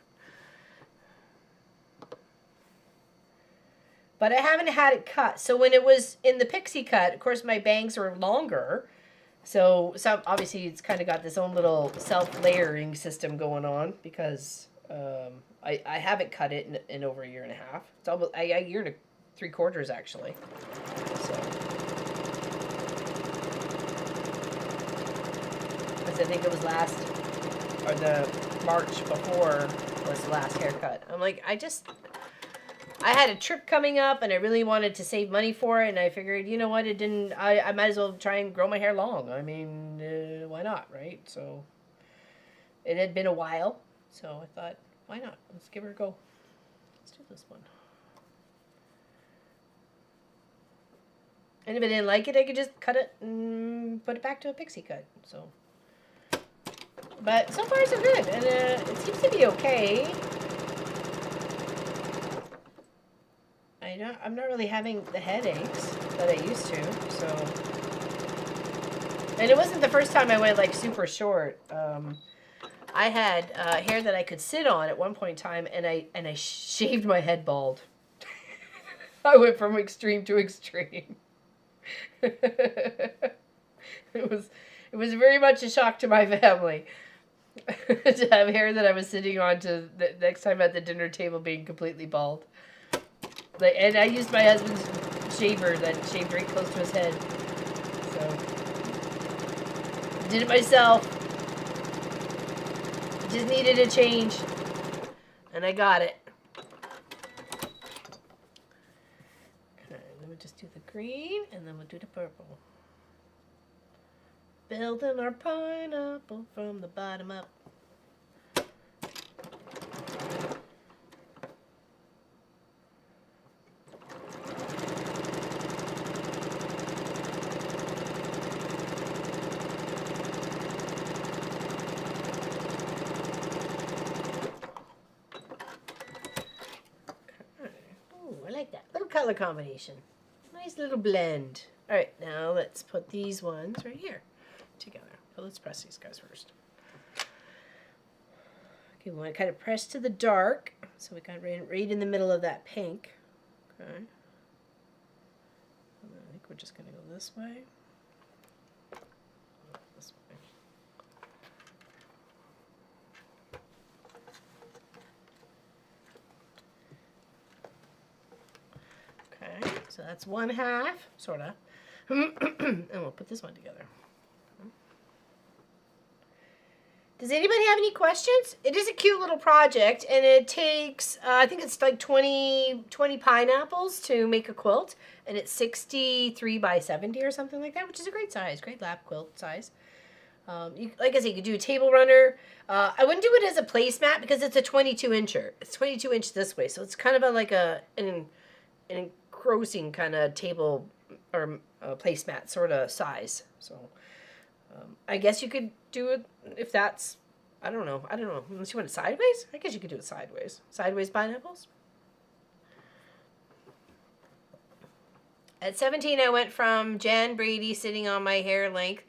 But I haven't had it cut. So when it was in the pixie cut, of course, my bangs are longer. So obviously it's kind of got this own little self-layering system going on because I haven't cut it in over a year and a half. It's almost a year and 3/4 actually. So, because I think it was the March before was the last haircut. I'm like, I had a trip coming up and I really wanted to save money for it, and I figured, you know what, I might as well try and grow my hair long. I mean, why not, right? So it had been a while, so I thought, why not? Let's give her a go. Let's do this one. And if I didn't like it, I could just cut it and put it back to a pixie cut. So, but so far so good, and it seems to be okay. I'm not really having the headaches that I used to. So, and it wasn't the first time I went like super short. I had hair that I could sit on at one point in time, and I shaved my head bald. I went from extreme to extreme. It was very much a shock to my family to have hair that I was sitting on to the next time at the dinner table being completely bald. And I used my husband's shaver that shaved right close to his head. So did it myself. Just needed a change, and I got it. Okay, then we'll just do the green, and then we'll do the purple. Building our pineapple from the bottom up. Color combination. Nice little blend. Alright, now let's put these ones right here together. So let's press these guys first. Okay, we want to kind of press to the dark. So we got right in the middle of that pink. Okay. And I think we're just going to go this way. This way. Okay, so that's one half, sort of. And we'll put this one together. Does anybody have any questions? It is a cute little project, and it takes, I think it's like 20 pineapples to make a quilt, and it's 63 by 70 or something like that, which is a great size, great lap quilt size. Like I said, you could do a table runner. I wouldn't do it as a placemat because it's a 22-incher. It's 22 inch this way, so it's kind of like an engrossing kind of table or placemat sort of size. So I guess you could do it if that's, I don't know. Unless you want it sideways, I guess you could do it sideways. Sideways pineapples. At 17, I went from Jan Brady sitting on my hair length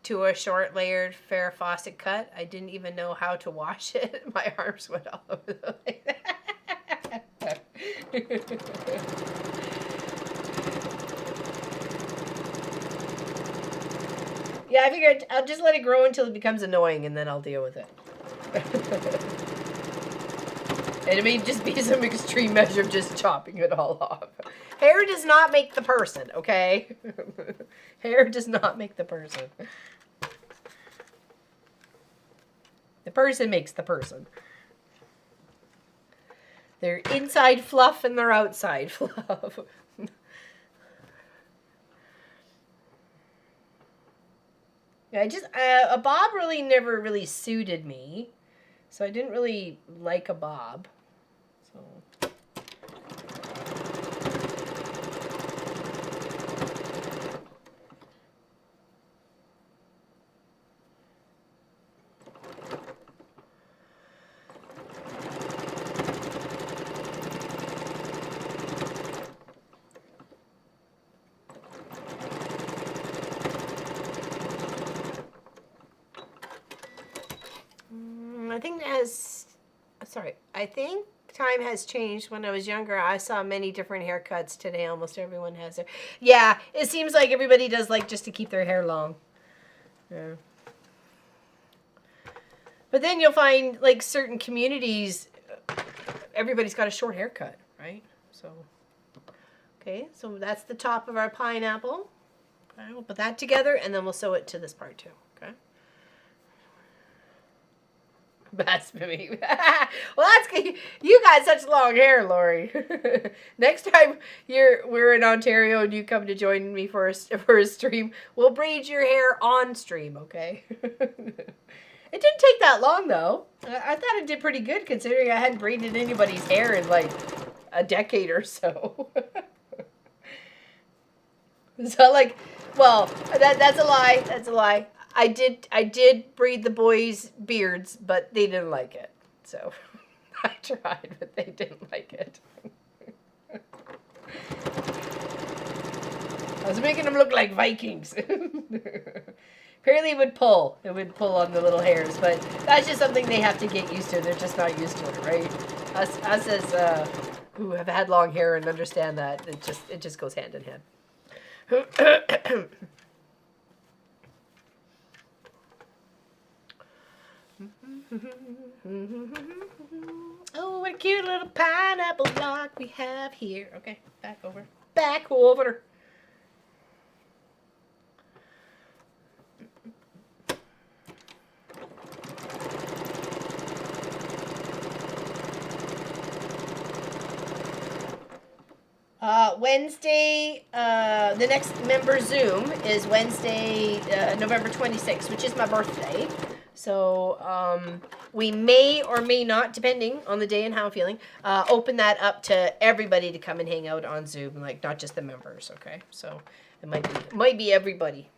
to a short layered Farrah Fawcett cut. I didn't even know how to wash it. My arms went all over the place. Yeah, I figured I'll just let it grow until it becomes annoying, and then I'll deal with it. And it may just be some extreme measure of just chopping it all off. Hair does not make the person, okay? Hair does not make the person. The person makes the person. They're inside fluff and they're outside fluff. Yeah, a bob really never really suited me, so I didn't really like a bob. So. I think time has changed. When I was younger, I saw many different haircuts. Today, almost everyone has their... Yeah, it seems like everybody does like just to keep their hair long. Yeah. But then you'll find like certain communities, everybody's got a short haircut, right? So, okay, so that's the top of our pineapple. Okay, we'll put that together and then we'll sew it to this part too, okay? Blasphemy. Well, that's good. You got such long hair, Lori. Next time we're in Ontario and you come to join me for a stream, we'll braid your hair on stream, okay? It didn't take that long, though. I thought it did pretty good, considering I hadn't braided anybody's hair in, like, a decade or so. So, like, well, that's a lie. That's a lie. I did braid the boys' beards, but they didn't like it. So, I tried, but they didn't like it. I was making them look like Vikings. Apparently it would pull. It would pull on the little hairs, but that's just something they have to get used to. They're just not used to it, right? Us as who have had long hair and understand that, it just goes hand in hand. Oh, what a cute little pineapple block we have here. Okay, back over. Back over. Wednesday, the next member Zoom is Wednesday, November 26th, which is my birthday. So, we may or may not, depending on the day and how I'm feeling, open that up to everybody to come and hang out on Zoom, like not just the members, okay? So, it might be everybody,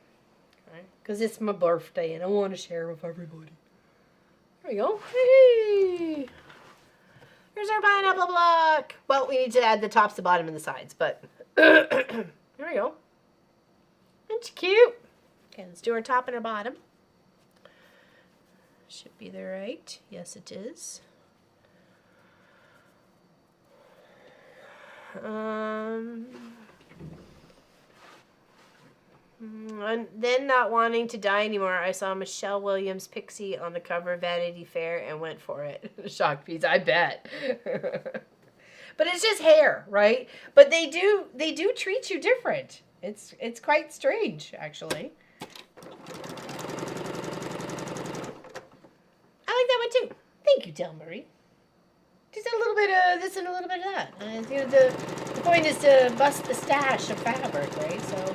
right? Because it's my birthday and I want to share with everybody. There we go. Hey! Here's our pineapple block. Well, we need to add the tops, the bottom, and the sides, but there we go. It's cute. Okay, let's do our top and our bottom. Should be there, right? Yes, it is. And then not wanting to die anymore, I saw Michelle Williams' Pixie on the cover of Vanity Fair and went for it. Shock piece, I bet. But it's just hair, right? But they do treat you different. It's quite strange, actually. I like that one too. Thank you, Del Marie. Just a little bit of this and a little bit of that. The point is to bust the stash of fabric, right? So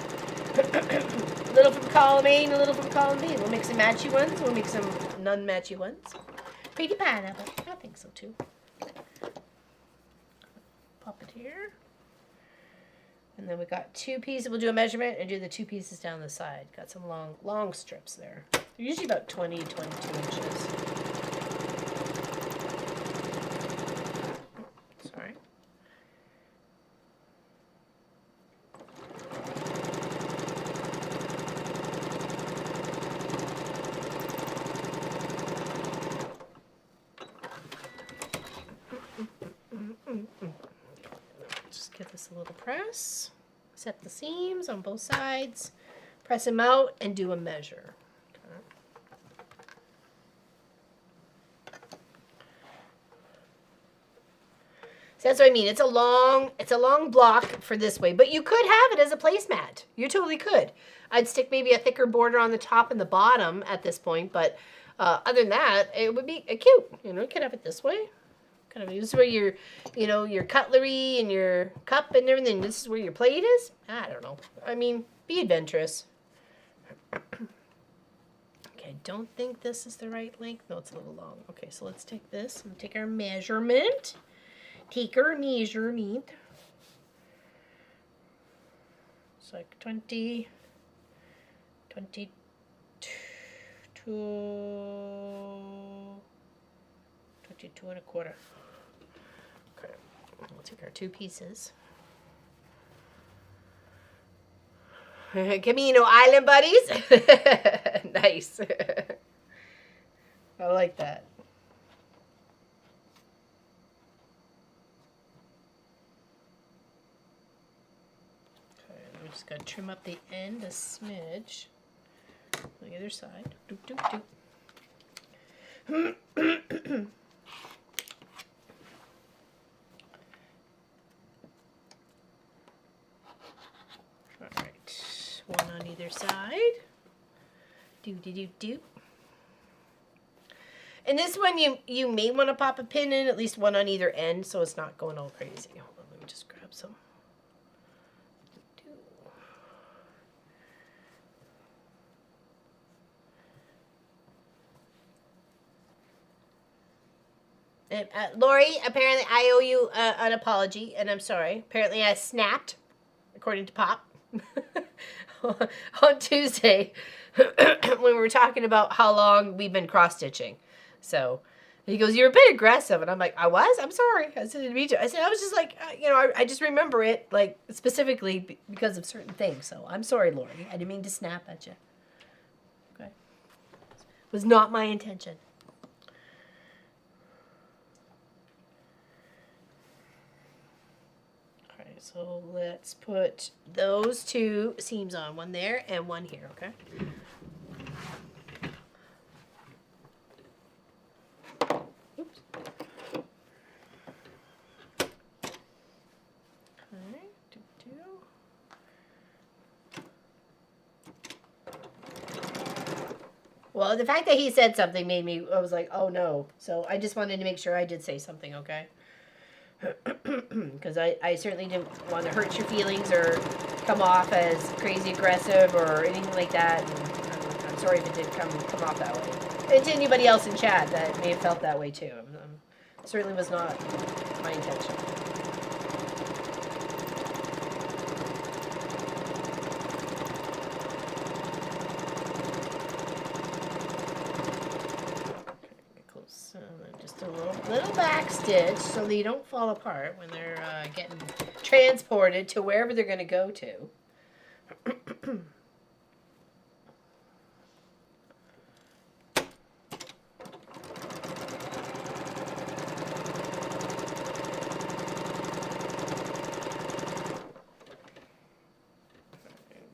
a little from column A and a little from column B. We'll make some matchy ones. We'll make some non-matchy ones. Pretty pineapple. I think so too. Pop it here. And then we got 2 pieces. We'll do a measurement and do the 2 pieces down the side. Got some long strips there. They're usually about 20, 22 inches. Sorry. Just give this a little press. Set the seams on both sides. Press them out and do a measure. So that's what I mean. It's a long block for this way, but you could have it as a placemat. You totally could. I'd stick maybe a thicker border on the top and the bottom at this point, but other than that, it would be cute. You know, you could have it this way. Kind of, this is where your, your cutlery and your cup and everything. This is where your plate is. I don't know. I mean, be adventurous. Okay, I don't think this is the right length. No, it's a little long. Okay, so let's take this and take our measurement. Take our measurement. It's like 22 and a quarter. Okay, we'll take our 2 pieces. Camino Island buddies. Nice. I like that. Okay, we're just gonna trim up the end a smidge. On the other side. Doop, doop, doop. Alright, one on either side. Do. And this one, you may want to pop a pin in, at least one on either end, so it's not going all crazy. Hold on, let me just grab some. And, Lori, apparently I owe you an apology, and I'm sorry. Apparently I snapped, according to Pop, on Tuesday when we were talking about how long we've been cross-stitching. So he goes, "You're a bit aggressive," and I'm like, "I was? I'm sorry." I said, "Didn't mean to." I said, "I was just like, I just remember it like specifically because of certain things. So I'm sorry, Lori. I didn't mean to snap at you. Okay, it was not my intention." All right, so let's put those two seams on, one there and one here. Okay. Well, the fact that he said something made me, I was like, oh no. So I just wanted to make sure I did say something, okay? Because I certainly didn't want to hurt your feelings or come off as crazy aggressive or anything like that. And I'm sorry if it did come off that way. And to anybody else in chat that may have felt that way too. Certainly was not my intention. Just a little back stitch so they don't fall apart when they're getting transported to wherever they're going to go to.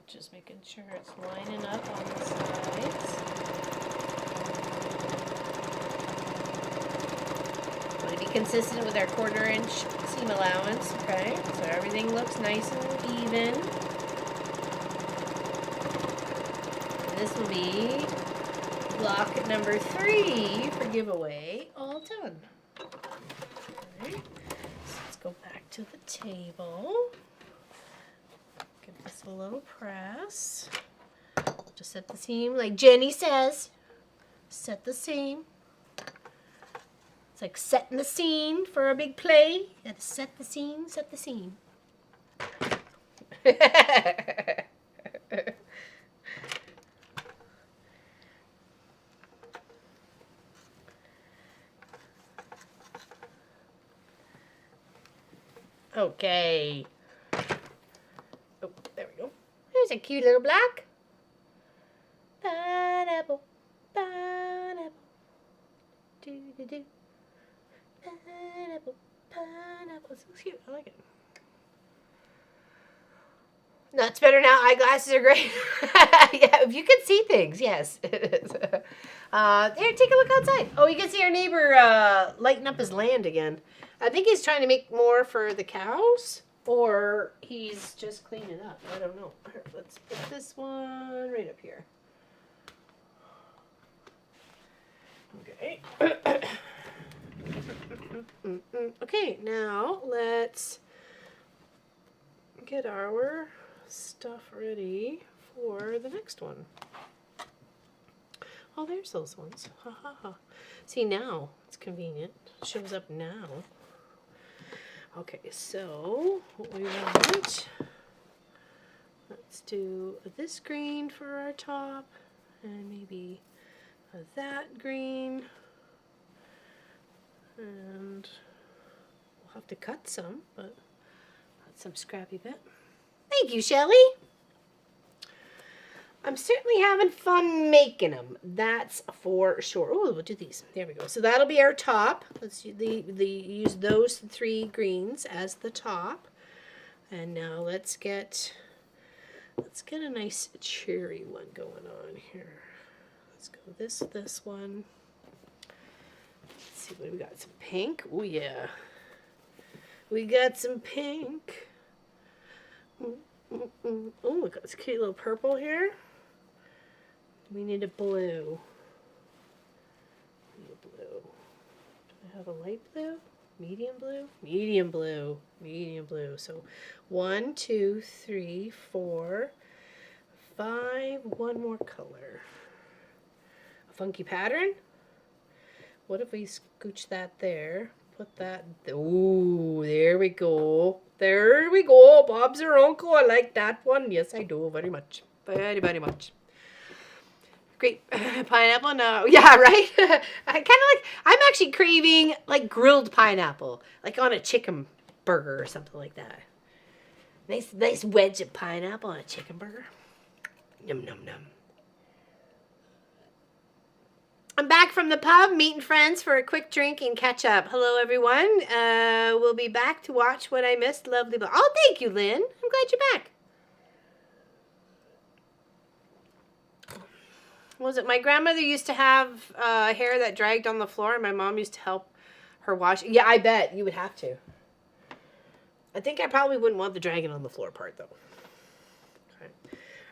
Just making sure it's lining up on the sides. Want to be consistent with our 1/4 inch seam allowance, okay? So everything looks nice and even. And this will be block number 3 for giveaway, all done. Okay, so let's go back to the table. Give this a little press. Just set the seam like Jenny says. Set the seam. It's like setting the scene for a big play. You gotta set the scene, set the scene. Okay. Oh, there we go. There's a cute little block. Pineapple, pineapple, do-do-do. Pineapple, pineapple. It's so cute. I like it. No, it's better now. Eyeglasses are great. Yeah, if you can see things, yes. Here, take a look outside. Oh, you can see our neighbor lighting up his land again. I think he's trying to make more for the cows, or he's just cleaning up. I don't know. Here, let's put this one right up here. Okay. Okay, now let's get our stuff ready for the next one. Oh, there's those ones. Ha ha ha. See, now it's convenient. It shows up now. Okay, so what we want, let's do this green for our top, and maybe that green. And we'll have to cut some, but that's some scrappy bit. Thank you, Shelly. I'm certainly having fun making them. That's for sure. Oh, we'll do these. There we go. So that'll be our top. Let's use those 3 greens as the top. And now let's get a nice cherry one going on here. Let's go this one. See what we got. Some pink. Oh yeah, we got some pink. Oh, we got this cute little purple here. We need a blue. blue. Do I have a light blue? Medium blue? Medium blue. Medium blue. So 1, 2, 3, 4, 5. One more color. A funky pattern? What if we scooch that there? Put that. Ooh, there we go. There we go. Bob's your uncle. I like that one. Yes, I do. Very much. Very, very much. Great. Pineapple? No. Yeah, right? I kind of like, I'm actually craving like grilled pineapple. Like on a chicken burger or something like that. Nice wedge of pineapple on a chicken burger. Yum, num, num. I'm back from the pub, meeting friends for a quick drink and catch up. Hello, everyone. We'll be back to watch what I missed. Lovely. Oh, thank you, Lynn. I'm glad you're back. What was it? My grandmother used to have hair that dragged on the floor, and my mom used to help her wash. Yeah, I bet you would have to. I think I probably wouldn't want the dragging on the floor part, though. Okay.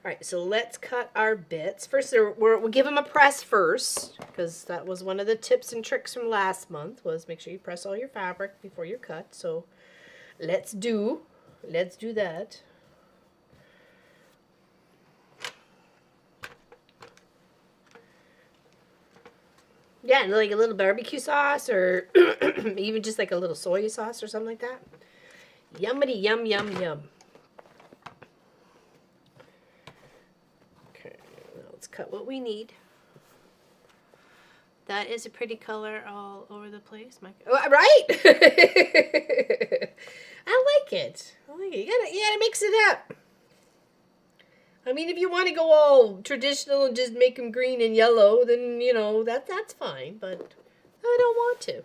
All right, so let's cut our bits. First, we'll give them a press first, because that was one of the tips and tricks from last month, was make sure you press all your fabric before you cut. So let's do that. Yeah, and like a little barbecue sauce, or even just like a little soy sauce or something like that. Yummity, yum, yum, yum. Okay, now let's cut what we need. That is a pretty color all over the place. Right? I like it. You gotta mix it up. I mean, if you want to go all traditional and just make them green and yellow, then, you know, that's fine. But I don't want to.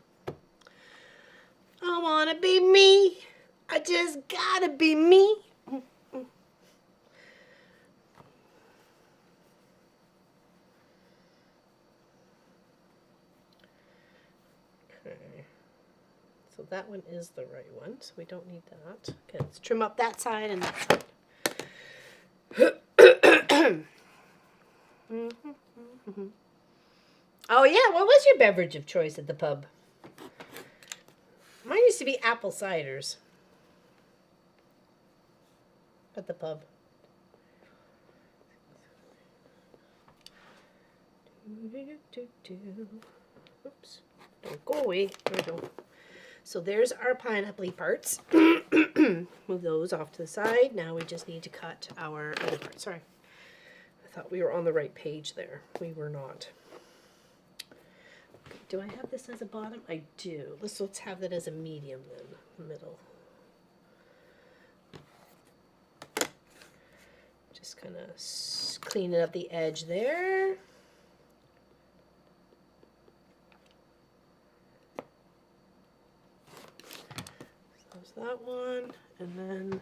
I want to be me. I just gotta be me. Okay. So that one is the right one, so we don't need that. Okay, let's trim up that side and that side. Oh yeah, what was your beverage of choice at the pub? Mine used to be apple ciders. At the pub. Oops. Don't go away. There we go. So there's our pineapple parts. Move those off to the side. Now we just need to cut our other part. Sorry. I thought we were on the right page there. We were not. Okay, do I have this as a bottom? I do. Let's have that as a medium then. Middle. Just kind of cleaning up the edge there. That one, and then do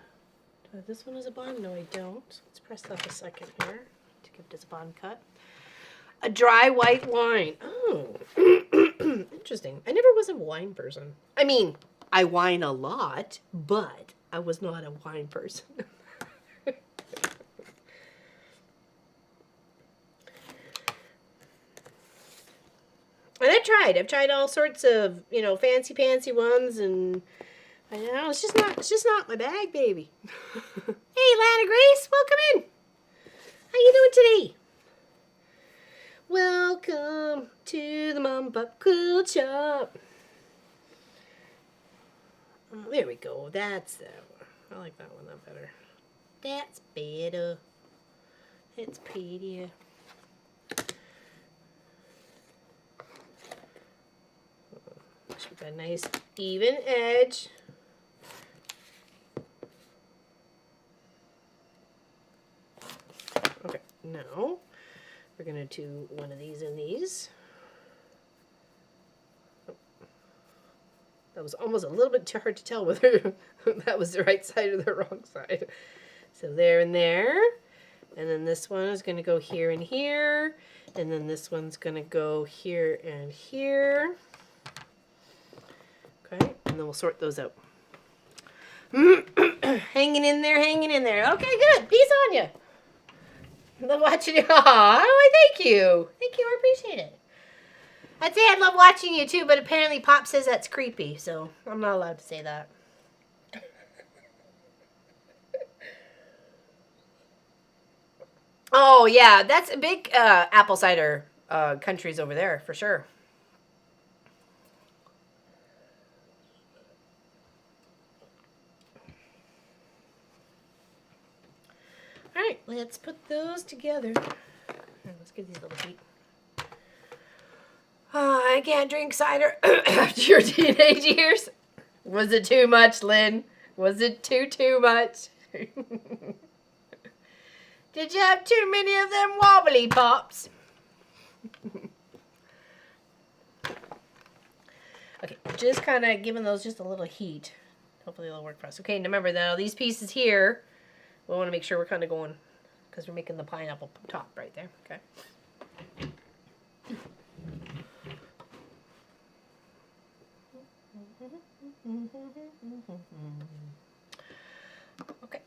I have this one as a bond? No, I don't. Let's press that a second here to give this a bond cut. A dry white wine. Oh, interesting. I never was a wine person. I mean, I wine a lot, but I was not a wine person. And I've tried all sorts of, you know, fancy ones, and I know it's just not my bag, baby. Hey, Lana Grace, welcome in. How you doing today? Welcome to the Mom Pop Quilt Shop. Oh, there we go. That's that one. I like that one better. That's better. It's prettier. We've got a nice even edge. Okay, now we're going to do one of these and these. Oh. That was almost a little bit too hard to tell whether that was the right side or the wrong side. So there and there. And then this one is going to go here and here. And then this one's going to go here and here. Okay, and then we'll sort those out. Hanging in there, hanging in there. Okay, good. Peace on you. I'm watching you. Aw, oh, thank you. Thank you. I appreciate it. I'd say I love watching you too, but apparently Pop says that's creepy, so I'm not allowed to say that. Oh yeah, that's a big apple cider countries over there for sure. All right, let's put those together. Here, let's give these little feet. I can't drink cider after your teenage years. Was it too much, Lynn? Was it too much? Did you have too many of them wobbly pops? Okay, just kind of giving those just a little heat. Hopefully it'll work for us. Okay, remember now these pieces here, we want to make sure we're kind of going, because we're making the pineapple top right there. Okay. Okay.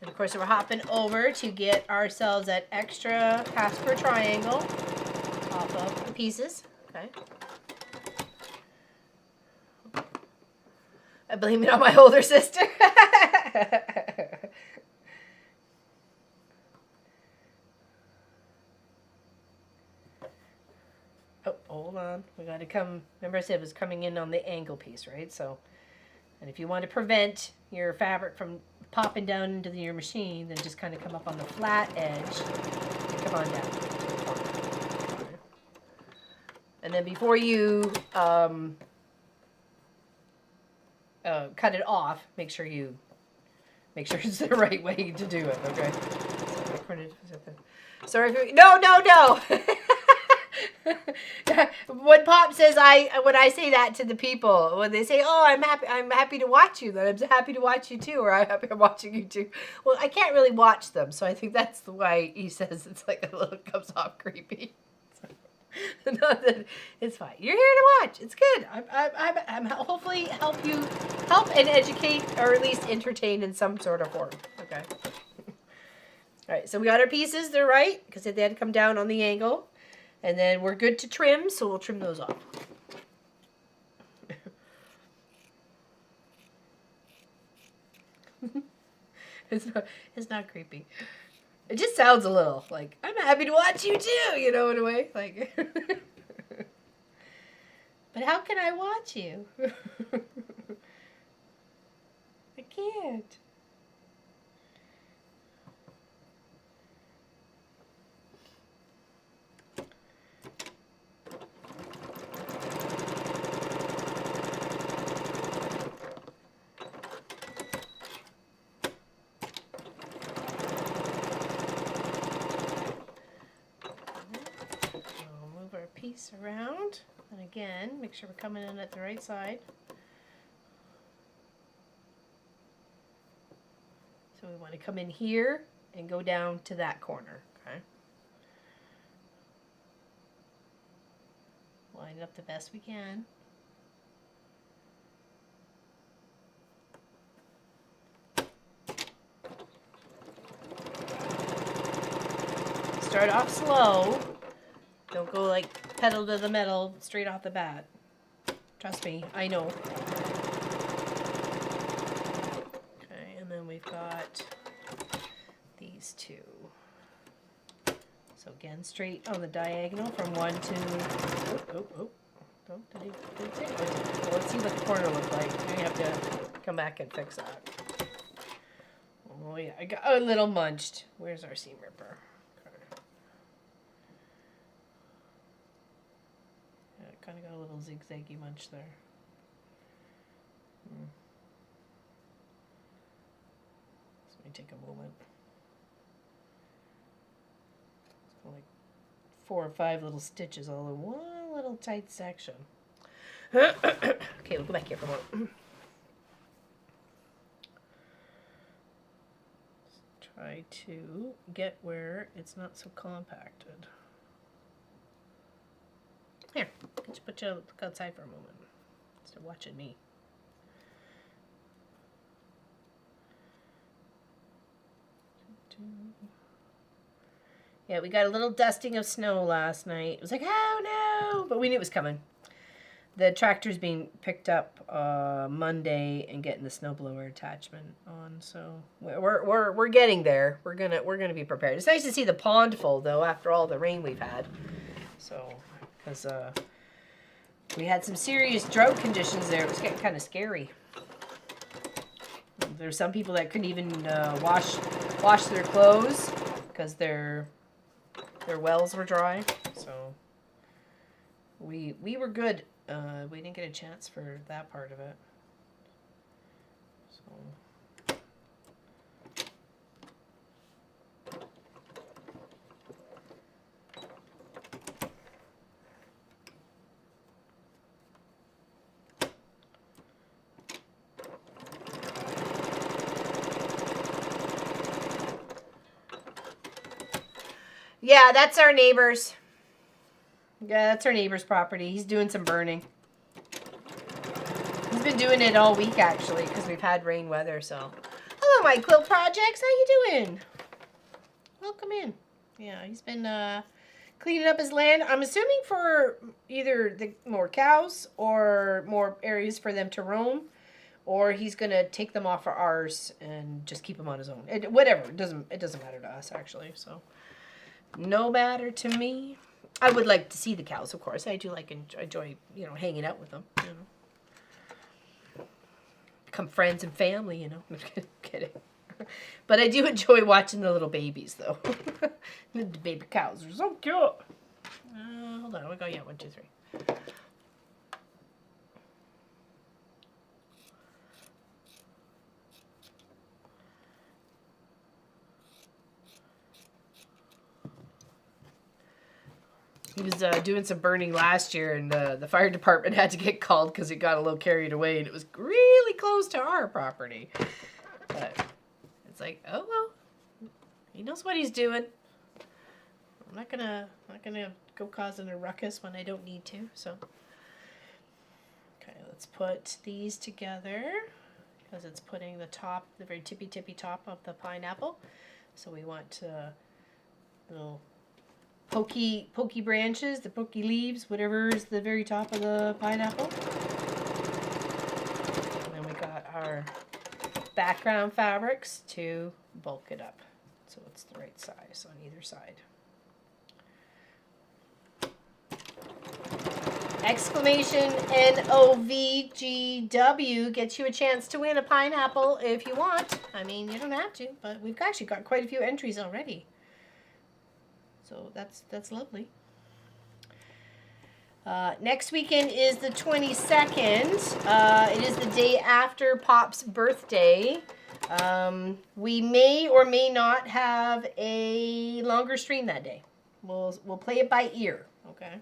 And of course, we're hopping over to get ourselves that extra Casper triangle off of the pieces. Okay. I blame it on my older sister. Oh, hold on. We got to come. Remember I said it was coming in on the angle piece, right? So, and if you want to prevent your fabric from popping down into your machine, then just kind of come up on the flat edge and come on down. And then before you cut it off, make sure it's the right way to do it. Okay. Sorry for no. When Pop says when I say that to the people, when they say, "Oh, I'm happy to watch you," then I'm happy to watch you too, or I'm happy I'm watching you too. Well, I can't really watch them, so I think that's the why he says it's like a little comes off creepy. So, no, it's fine. You're here to watch. It's good. I'm hopefully help and educate, or at least entertain in some sort of form. Okay. All right. So we got our pieces. They're right because they had to come down on the angle. And then we're good to trim, so we'll trim those off. It's not creepy. It just sounds a little like, I'm happy to watch you too, in a way. Like, but how can I watch you? I can't. Piece around, and again make sure we're coming in at the right side. So we want to come in here and go down to that corner. Okay, line it up the best we can. Start off slow. Don't go like pedal to the metal straight off the bat. Trust me, I know. Okay, and then we've got these two. So again, straight on the diagonal from one to... Well, let's see what the corner looks like. We have to come back and fix that. Oh yeah, I got a little munched. Where's our seam ripper? Kind of got a little zigzaggy munch there. This may take a moment. It's like 4 or 5 little stitches all in one little tight section. Okay, we'll go back here for a moment. Let's try to get where it's not so compacted. Here, just put you look outside for a moment instead of watching me. Yeah, we got a little dusting of snow last night. It was like, oh no, but we knew it was coming. The tractor's being picked up Monday and getting the snowblower attachment on, so we're getting there. We're gonna be prepared. It's nice to see the pond full though after all the rain we've had. So, because we had some serious drought conditions there. It was getting kind of scary. There's some people that couldn't even wash their clothes because their wells were dry. So we were good. We didn't get a chance for that part of it. So. Yeah, that's our neighbor's. Yeah, that's our neighbor's property. He's doing some burning. He's been doing it all week, actually, because we've had rain weather, so. Hello, my quilt projects. How you doing? Welcome in. Yeah, he's been cleaning up his land. I'm assuming for either the more cows or more areas for them to roam, or he's going to take them off for ours and just keep them on his own. Whatever. It doesn't matter to us, actually, so. No matter to me. I would like to see the cows, of course. I do enjoy, hanging out with them, Become friends and family, I'm kidding. But I do enjoy watching the little babies, though. The baby cows are so cute. Hold on, we go, 1, 2, 3. He was doing some burning last year, and the fire department had to get called because it got a little carried away, and it was really close to our property. But it's like, oh well, he knows what he's doing. I'm not gonna go causing a ruckus when I don't need to. So, okay, let's put these together because it's putting the very tippy top of the pineapple. So we want little pokey branches, the pokey leaves, whatever is the very top of the pineapple. And then we got our background fabrics to bulk it up so it's the right size on either side. Exclamation NOVGW gets you a chance to win a pineapple if you want. I mean, you don't have to, but we've actually got quite a few entries already. So that's lovely. Next weekend is the 22nd. It is the day after Pop's birthday. We may or may not have a longer stream that day. We'll play it by ear, okay?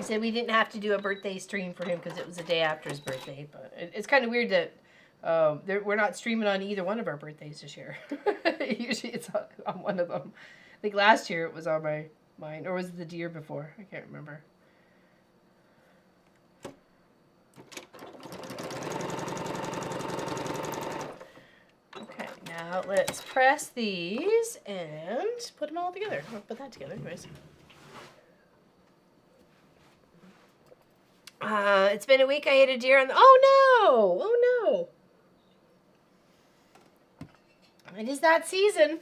Said we didn't have to do a birthday stream for him because it was the day after his birthday, but it's kind of weird that we're not streaming on either one of our birthdays this year. Usually it's on one of them. I think last year it was on mine, or was it the year before? I can't remember. Okay, now let's press these and put them all together. I'll put that together anyways. It's been a week. I hit a deer on the... Oh no! It is that season.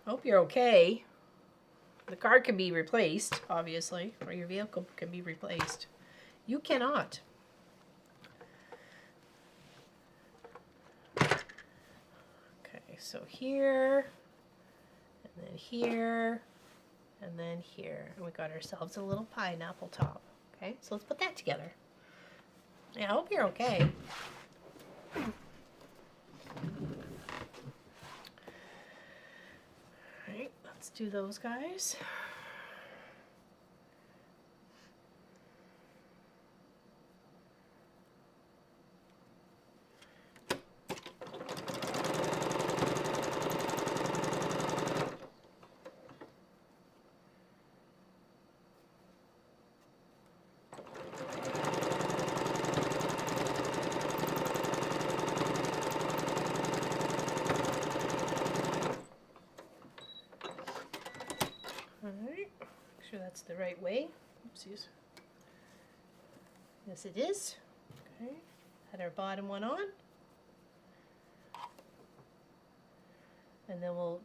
Hope you're okay. The car can be replaced, obviously, or your vehicle can be replaced. You cannot. So here, and then here, and then here. And we got ourselves a little pineapple top. Okay, so let's put that together. Yeah, I hope you're okay. All right, let's do those guys. Alright, make sure that's the right way. Oopsies. Yes, it is. Okay, had our bottom one on. And then we'll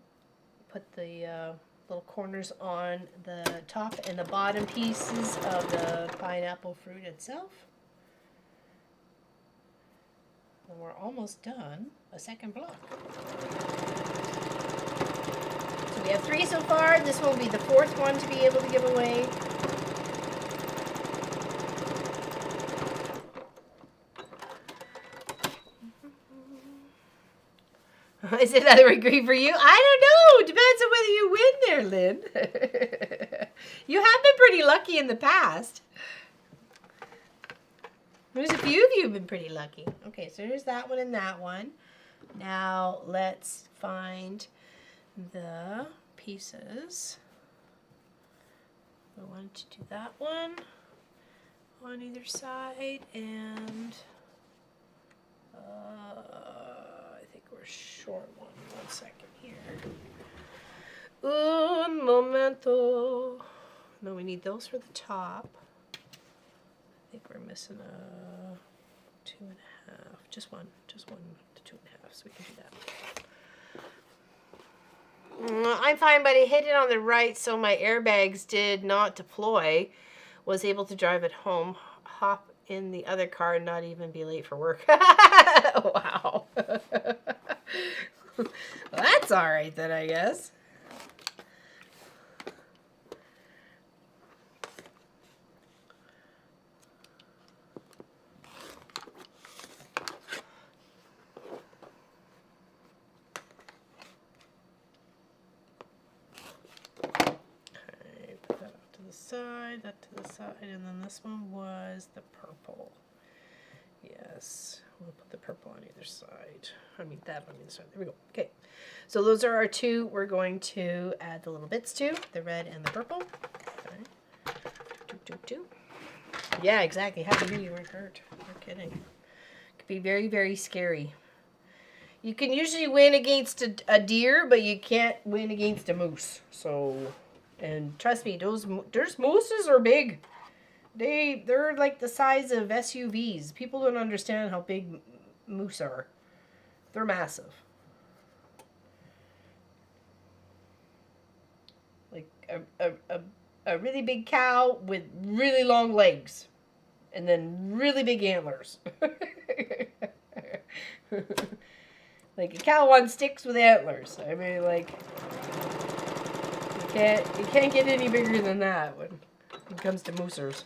put the little corners on the top and the bottom pieces of the pineapple fruit itself. And we're almost done a second block. So we have 3 so far. This will be the 4th one to be able to give away. Is it that agree for you? I don't know. Depends on whether you win there, Lynn. You have been pretty lucky in the past. There's a few of you who've been pretty lucky. Okay, so there's that one and that one. Now let's find the pieces. I wanted to do that one on either side, and I think we're short one. 1 second here. Un momento. No, we need those for the top. I think we're missing a 2.5. Just one to 2.5, so we can do that. I'm fine, but I hit it on the right, so my airbags did not deploy. Was able to drive it home, hop in the other car, and not even be late for work. Wow. Well, that's all right then, I guess. Side, that to the side, and then this one was the purple. Yes, we'll put the purple on either side. I mean that on either side. There we go. Okay, so those are our 2 we're going to add the little bits to, the red and the purple. Okay. Yeah, exactly. How do you weren't hurt? No kidding. It could be very, very scary. You can usually win against a deer, but you can't win against a moose. So. And trust me, those mooses are big. They're like the size of SUVs. People don't understand how big moose are. They're massive. Like a really big cow with really long legs. And then really big antlers. Like a cow on sticks with antlers. I mean, like... You can't get any bigger than that when it comes to moosers.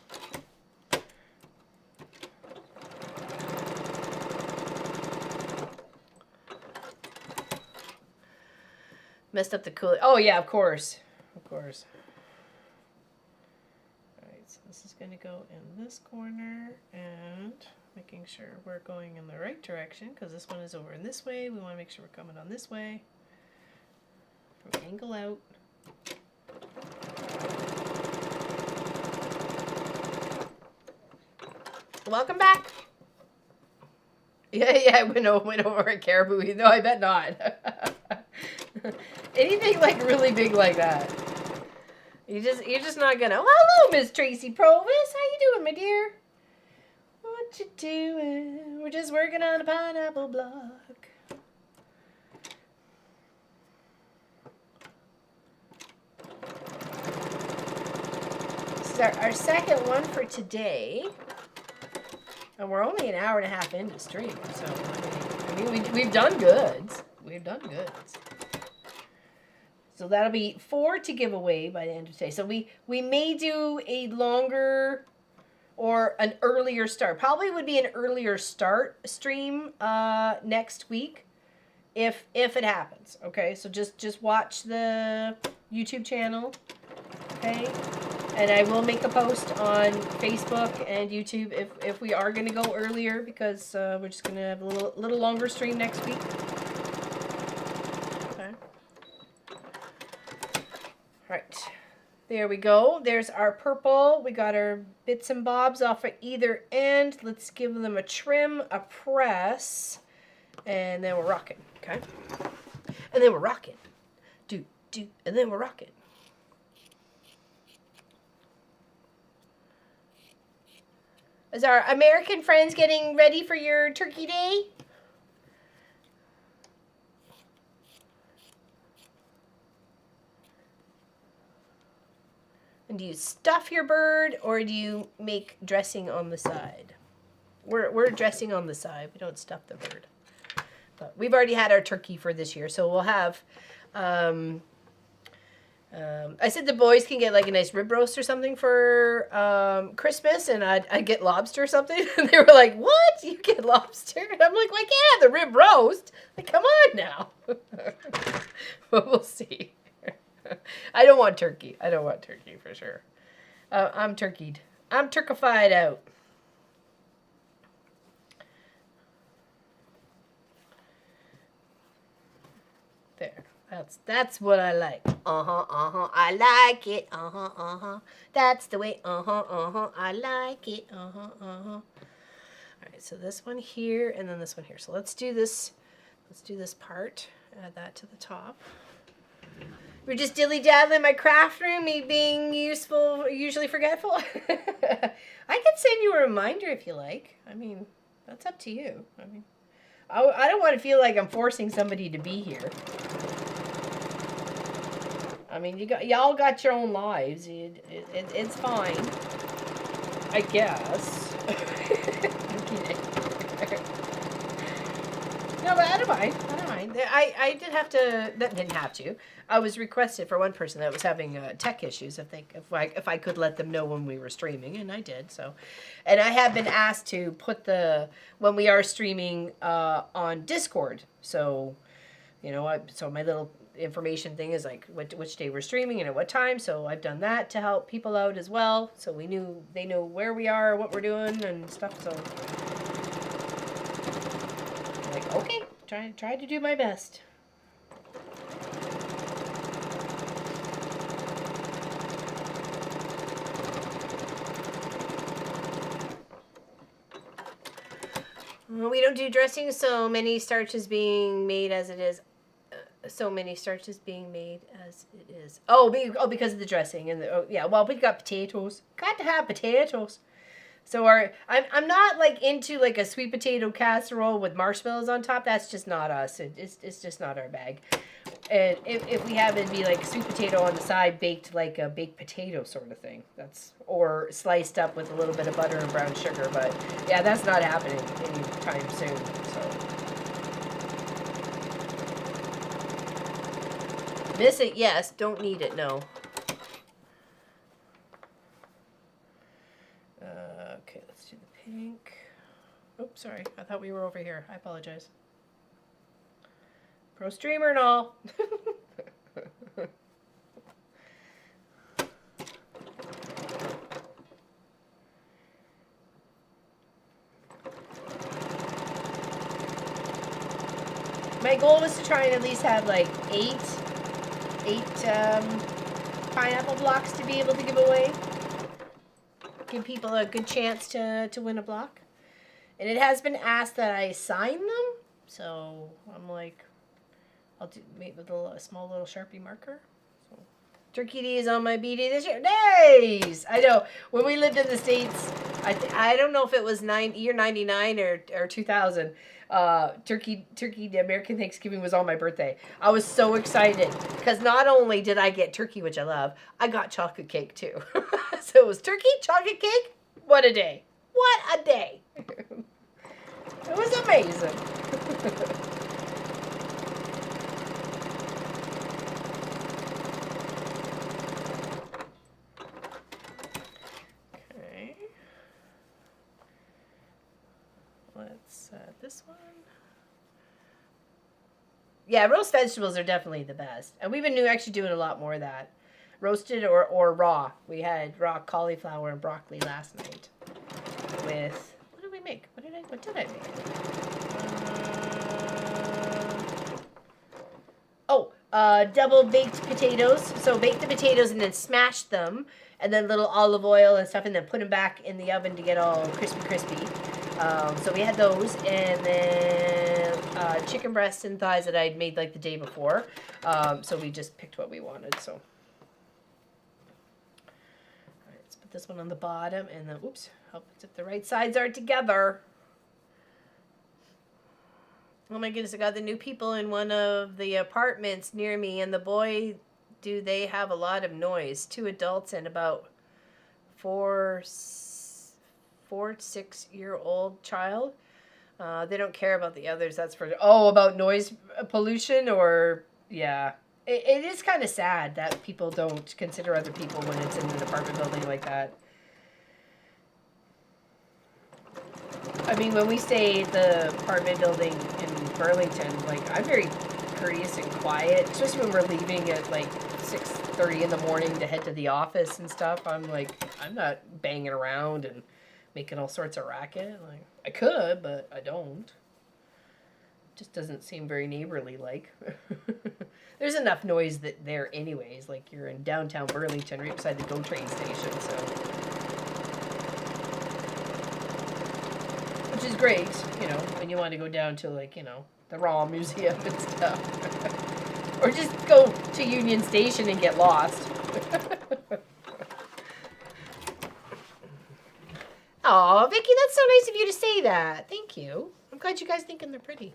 Messed up the cooler. Oh yeah, of course. Of course. Alright, so this is going to go in this corner, and making sure we're going in the right direction, because this one is over in this way. We want to make sure we're coming on this way. From angle out. Welcome back. Yeah, I went over a caribou. No, I bet not. Anything like really big like that. You're just not gonna. Oh, hello, Miss Tracy Provis. How you doing, my dear? What you doing? We're just working on a pineapple block. This is our second one for today. And we're only an hour and a half into stream, so I mean we've done goods. We've done goods. So that'll be 4 to give away by the end of today. So we may do a longer or an earlier start. Probably would be an earlier start stream next week if it happens. Okay, so just watch the YouTube channel. Okay. And I will make a post on Facebook and YouTube if we are going to go earlier, because we're just going to have a little longer stream next week. Okay. Right. There we go. There's our purple. We got our bits and bobs off at either end. Let's give them a trim, a press, and then we're rocking. Okay. And then we're rocking. And then we're rocking. Is our American friends getting ready for your turkey day? And do you stuff your bird or do you make dressing on the side? We're dressing on the side. We don't stuff the bird. But we've already had our turkey for this year, so we'll have. I said the boys can get like a nice rib roast or something for Christmas, and I'd get lobster or something. And they were like, "What? You get lobster?" And I'm like, yeah, the rib roast. Like, come on now. But we'll see. I don't want turkey. I don't want turkey for sure. I'm turkeyed. I'm turkified out. There. That's what I like. I like it. That's the way. I like it. All right. So this one here, and then this one here. So let's do this. Let's do this part. Add that to the top. We're just dilly-daddling in my craft room, me being useful, usually forgetful. I can send you a reminder if you like. I mean, that's up to you. I mean, I don't want to feel like I'm forcing somebody to be here. I mean, y'all got your own lives. It's fine, I guess. I'm kidding. No, but I don't mind. I don't mind. I did have to. That didn't have to. I was requested for one person that was having tech issues if I could let them know when we were streaming, and I did. So, and I have been asked to put when we are streaming on Discord. So, you know, so my little information thing is like which day we're streaming and at what time. So I've done that to help people out as well. So they know where we are, what we're doing, and stuff. So, I'm like, okay, try to do my best. We don't do dressing, so many starches being made as it is. So many starches being made as it is. Oh, because of the dressing and yeah. Well, we got potatoes. Got to have potatoes. So I'm not like into like a sweet potato casserole with marshmallows on top. That's just not us. It's just not our bag. And if we have it, be like sweet potato on the side, baked like a baked potato sort of thing. Or sliced up with a little bit of butter and brown sugar. But yeah, that's not happening anytime soon. So miss it, yes. Don't need it, no. Okay, let's do the pink. Oops, sorry. I thought we were over here. I apologize. Pro streamer and all. My goal was to try and at least have like eight pineapple blocks to be able to give away. Give people a good chance to win a block. And it has been asked that I sign them. So I'm like, I'll do maybe with a small little Sharpie marker. So, Turkey Day is on my B-Day this year. Nice! I know. When we lived in the States, I don't know if it was year 99 or 2000. Turkey the American Thanksgiving was on my birthday. I was so excited because not only did I get turkey, which I love, I got chocolate cake too. So it was turkey, chocolate cake. What a day. What a day. It was amazing. Okay. Let's this one. Yeah, roast vegetables are definitely the best. And we've been actually doing a lot more of that. Roasted or raw. We had raw cauliflower and broccoli last night. With, what did we make? What did I make? Double baked potatoes. So bake the potatoes and then smash them. And then little olive oil and stuff. And then put them back in the oven to get all crispy. So we had those, and then chicken breasts and thighs that I'd made like the day before. So we just picked what we wanted. So, all right, let's put Put this one on the bottom, and then, oops, help if the right sides are together. Oh my goodness, I got the new people in one of the apartments near me, and the boy, do they have a lot of noise. 2 adults and about 4 to 6 year old child. They don't care about the others, that's for... Oh, about noise pollution, or... Yeah. It is kind of sad that people don't consider other people when it's in an apartment building like that. I mean, when we stay at the apartment building in Burlington, like, I'm very courteous and quiet, especially when we're leaving at, like, 6:30 in the morning to head to the office and stuff. I'm like, I'm not banging around and making all sorts of racket. Like, I could, but I don't. It just doesn't seem very neighborly-like. There's enough noise there anyways. Like, you're in downtown Burlington, right beside the GO train station, so... Which is great, you know, when you want to go down to, like, you know, the Raw Museum and stuff. Or just go to Union Station and get lost. Aw, Vicky, that's so nice of you to say that. Thank you. I'm glad you guys thinking they're pretty.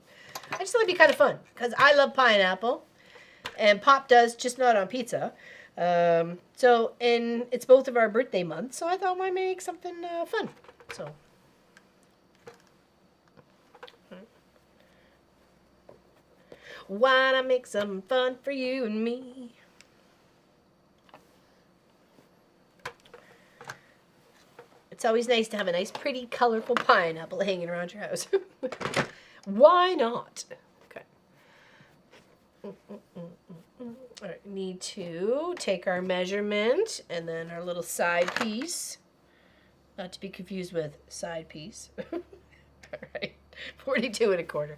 I just thought it'd be kind of fun, because I love pineapple. And Pop does, just not on pizza. And it's both of our birthday months, so I thought I might make something fun. So... Why not make some fun for you and me? It's always nice to have a nice, pretty, colorful pineapple hanging around your house. Why not? Okay. All right, need to take our measurement and then our little side piece. Not to be confused with side piece. All right, 42 1/4.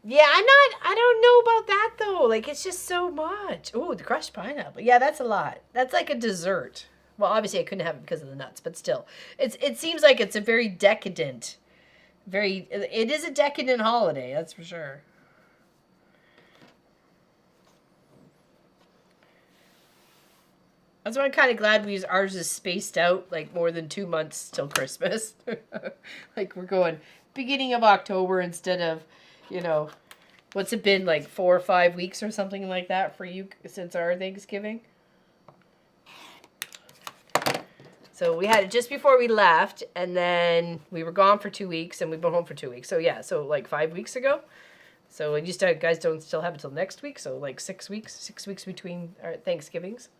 Yeah, I don't know about that, though. Like, it's just so much. Ooh, the crushed pineapple. Yeah, that's a lot. That's like a dessert. Well, obviously I couldn't have it because of the nuts, but still. It seems like it's a very decadent, it is a decadent holiday, that's for sure. That's why I'm kind of glad ours is spaced out, like, more than 2 months till Christmas. Like, we're going beginning of October instead of... You know, what's it been, like 4 or 5 weeks or something like that for you since our Thanksgiving? So we had it just before we left, and then we were gone for 2 weeks, and we've been home for 2 weeks. So yeah, so like 5 weeks ago. So you guys don't still have it till next week, so like 6 weeks. 6 weeks between our Thanksgivings.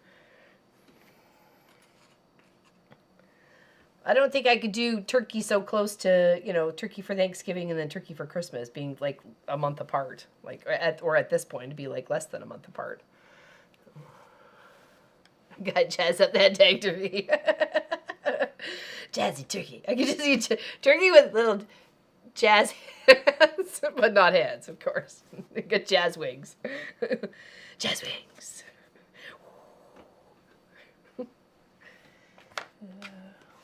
I don't think I could do turkey so close to, you know, turkey for Thanksgiving and then turkey for Christmas being like a month apart. Like, or at this point, to be like less than a month apart. Got Jazz up that tag to me. Jazzy turkey. I could just eat turkey with little jazz hands, but not hands, of course. Got jazz wings. Jazz wings.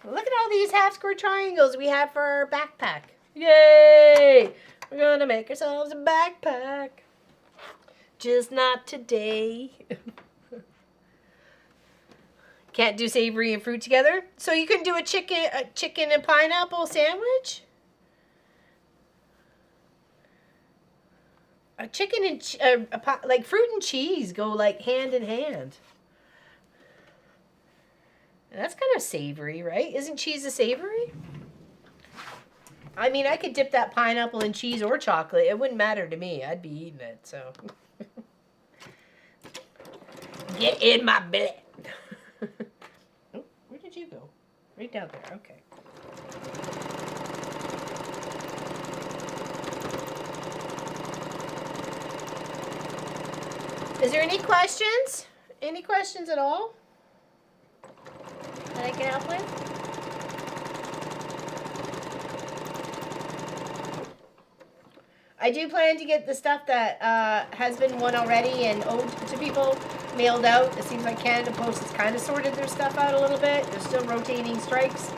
Look at all these half-square triangles we have for our backpack. Yay! We're gonna make ourselves a backpack. Just not today. Can't do savory and fruit together? So you can do a chicken and pineapple sandwich? A chicken and like fruit and cheese go like hand in hand. That's kind of savory, right? Isn't cheese a savory? I mean, I could dip that pineapple in cheese or chocolate. It wouldn't matter to me. I'd be eating it, so. Get in my belly. Oh, where did you go? Right down there. Okay. Is there any questions? Any questions at all that I can help with? I do plan to get the stuff that has been won already and owed to people mailed out. It seems like Canada Post has kind of sorted their stuff out a little bit. They're still rotating strikes,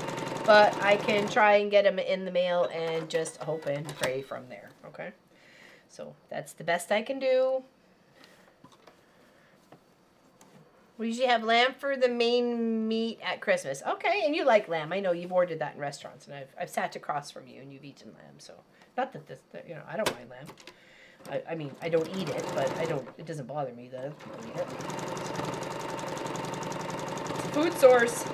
but I can try and get them in the mail and just hope and pray from there, okay? So that's the best I can do. We usually have lamb for the main meat at Christmas. Okay, and you like lamb. I know you've ordered that in restaurants, and I've sat across from you, and you've eaten lamb. So, not that this, you know, I don't mind lamb. I mean, I don't eat it, but it doesn't bother me that people eat it. It's a food source.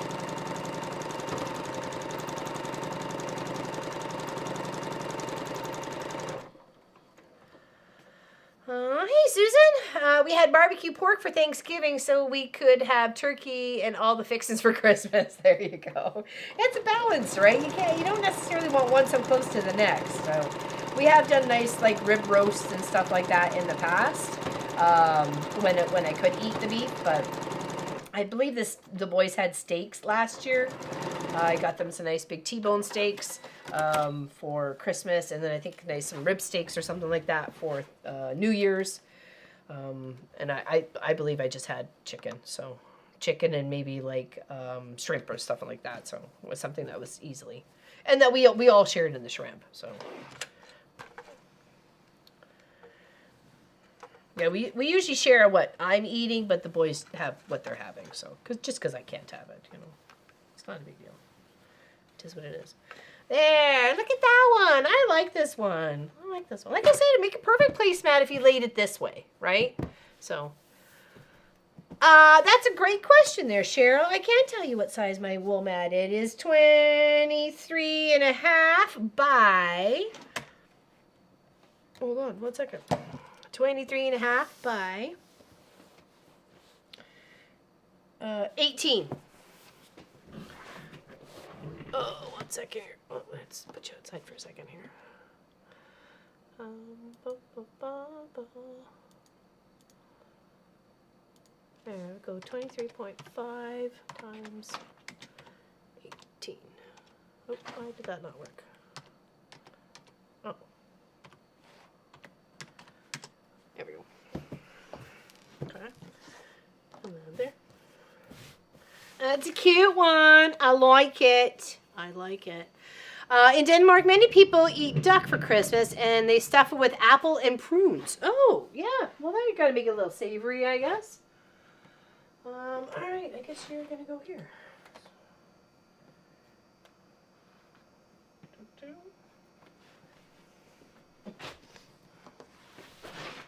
Hey, Susan. We had barbecue pork for Thanksgiving so we could have turkey and all the fixings for Christmas. There you go. It's a balance, right? You don't necessarily want one so close to the next. So we have done nice like rib roasts and stuff like that in the past when I could eat the beef, but I believe the boys had steaks last year. I got them some nice big T-bone steaks for Christmas, and then I think some rib steaks or something like that for New Year's. And I believe I just had chicken, so chicken and maybe like shrimp or stuff like that. So it was something that was easily, and that we all shared in the shrimp. So yeah, we usually share what I'm eating, but the boys have what they're having. So because I can't have it, you know, it's not a big deal. It is what it is. There, look at that one. I like this one. I like this one. Like I said, it'd make a perfect placemat if you laid it this way, right? So, that's a great question there, Cheryl. I can't tell you what size my wool mat is. It is 23.5 by, hold on 1 second. 23.5 by 18. Oh, 1 second here. Oh, let's put you outside for a second here. There we go. 23.5 times 18. Oh, why did that not work? Oh. There we go. Okay. And then there. That's a cute one. I like it. I like it. In Denmark, many people eat duck for Christmas, and they stuff it with apple and prunes. Oh, yeah. Well, then you got to make it a little savory, I guess. All right. I guess you're going to go here.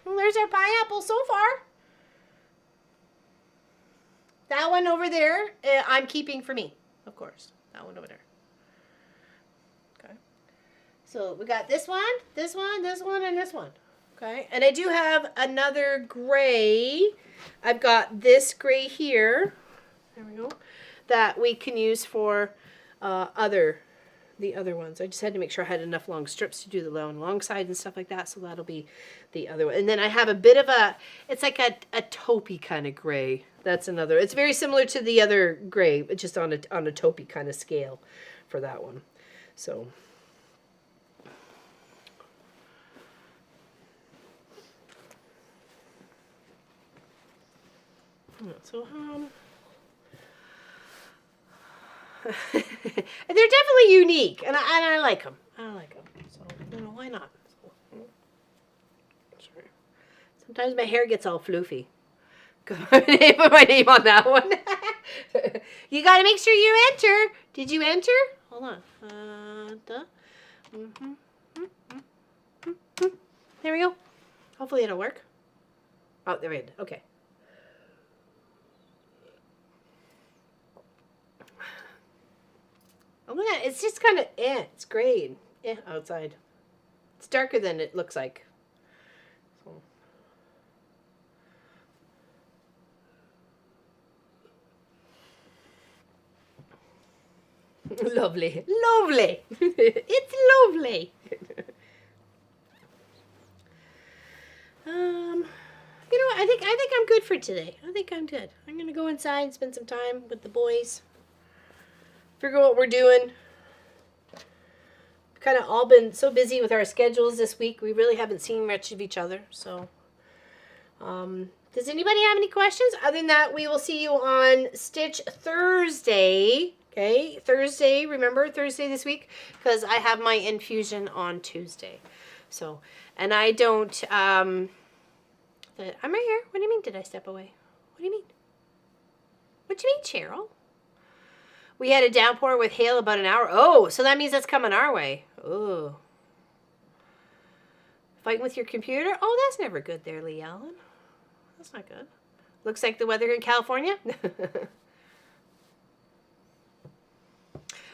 Well, there's our pineapple so far. That one over there, I'm keeping for me, of course. That one over there. Okay. So we got this one, this one, this one, and this one. Okay. And I do have another gray. I've got this gray here. There we go. That we can use for the other ones. I just had to make sure I had enough long strips to do the long side and stuff like that. So that'll be the other one. And then I have a bit of it's like a taupey kind of gray. That's another. It's very similar to the other gray, but just on a taupey kind of scale for that one. So. They're definitely unique, and I like them. I like them. So, you know, why not? So, sure. Sometimes my hair gets all floofy. Put my name on that one. You got to make sure you enter. Did you enter? Hold on. There we go. Hopefully it'll work. Oh, there we go. Okay. Oh my god, it's just kind of, it's gray outside. It's darker than it looks like. So. Lovely. Lovely. It's lovely. You know what, I think I'm good for today. I think I'm good. I'm going to go inside and spend some time with the boys. Figure out what we're doing. We've kind of all been so busy with our schedules this week. We really haven't seen much of each other. So, does anybody have any questions? Other than that, we will see you on Stitch Thursday. Okay, Thursday. Remember Thursday this week, because I have my infusion on Tuesday. So, and I don't. I'm right here. What do you mean? Did I step away? What do you mean? What you mean, Cheryl? We had a downpour with hail about an hour. Oh, so that means that's coming our way. Oh. Fighting with your computer? Oh, that's never good there, Lee Allen. That's not good. Looks like the weather in California.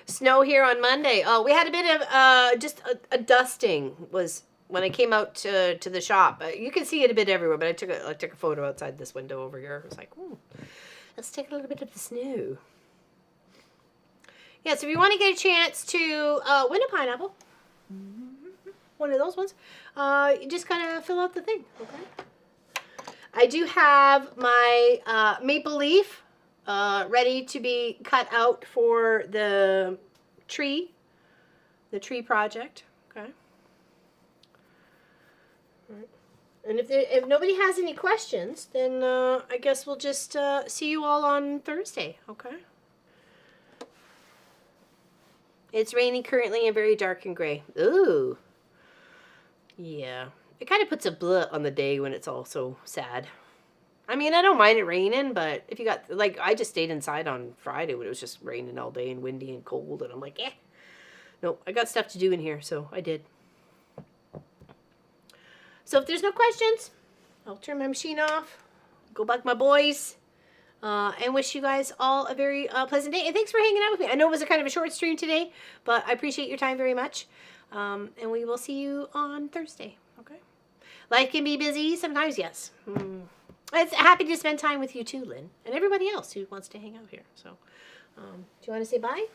Snow here on Monday. Oh, we had a bit of just a dusting was when I came out to the shop. You can see it a bit everywhere, but I took a photo outside this window over here. I was like, let's take a little bit of the snow. Yeah, so if you want to get a chance to win a pineapple, one of those ones, you just kind of fill out the thing, okay? I do have my maple leaf ready to be cut out for the tree project, okay? All right. And if nobody has any questions, then I guess we'll just see you all on Thursday, okay? It's raining currently and very dark and gray. Ooh. Yeah. It kind of puts a blur on the day when it's all so sad. I mean, I don't mind it raining, but if you got, like, I just stayed inside on Friday when it was just raining all day and windy and cold, and I'm like, no, I got stuff to do in here, so I did. So if there's no questions, I'll turn my machine off, go back to my boys, and wish you guys all a very pleasant day. And thanks for hanging out with me. I know it was a kind of a short stream today, but I appreciate your time very much. And we will see you on Thursday, okay? Life can be busy sometimes, yes. I'm happy to spend time with you too, Lynn, and everybody else who wants to hang out here. So, do you want to say bye?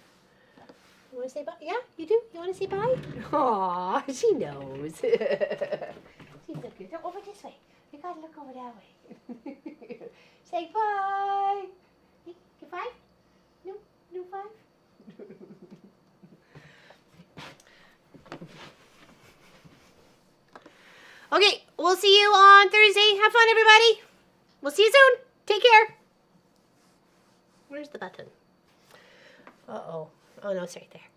You want to say bye? Yeah, you do? You want to say bye? Aw, she knows. She's so good. Go over this way. You gotta look over that way. Say bye. Give five? No? No five? Okay, we'll see you on Thursday. Have fun, everybody. We'll see you soon. Take care. Where's the button? Uh-oh. Oh, no, it's right there.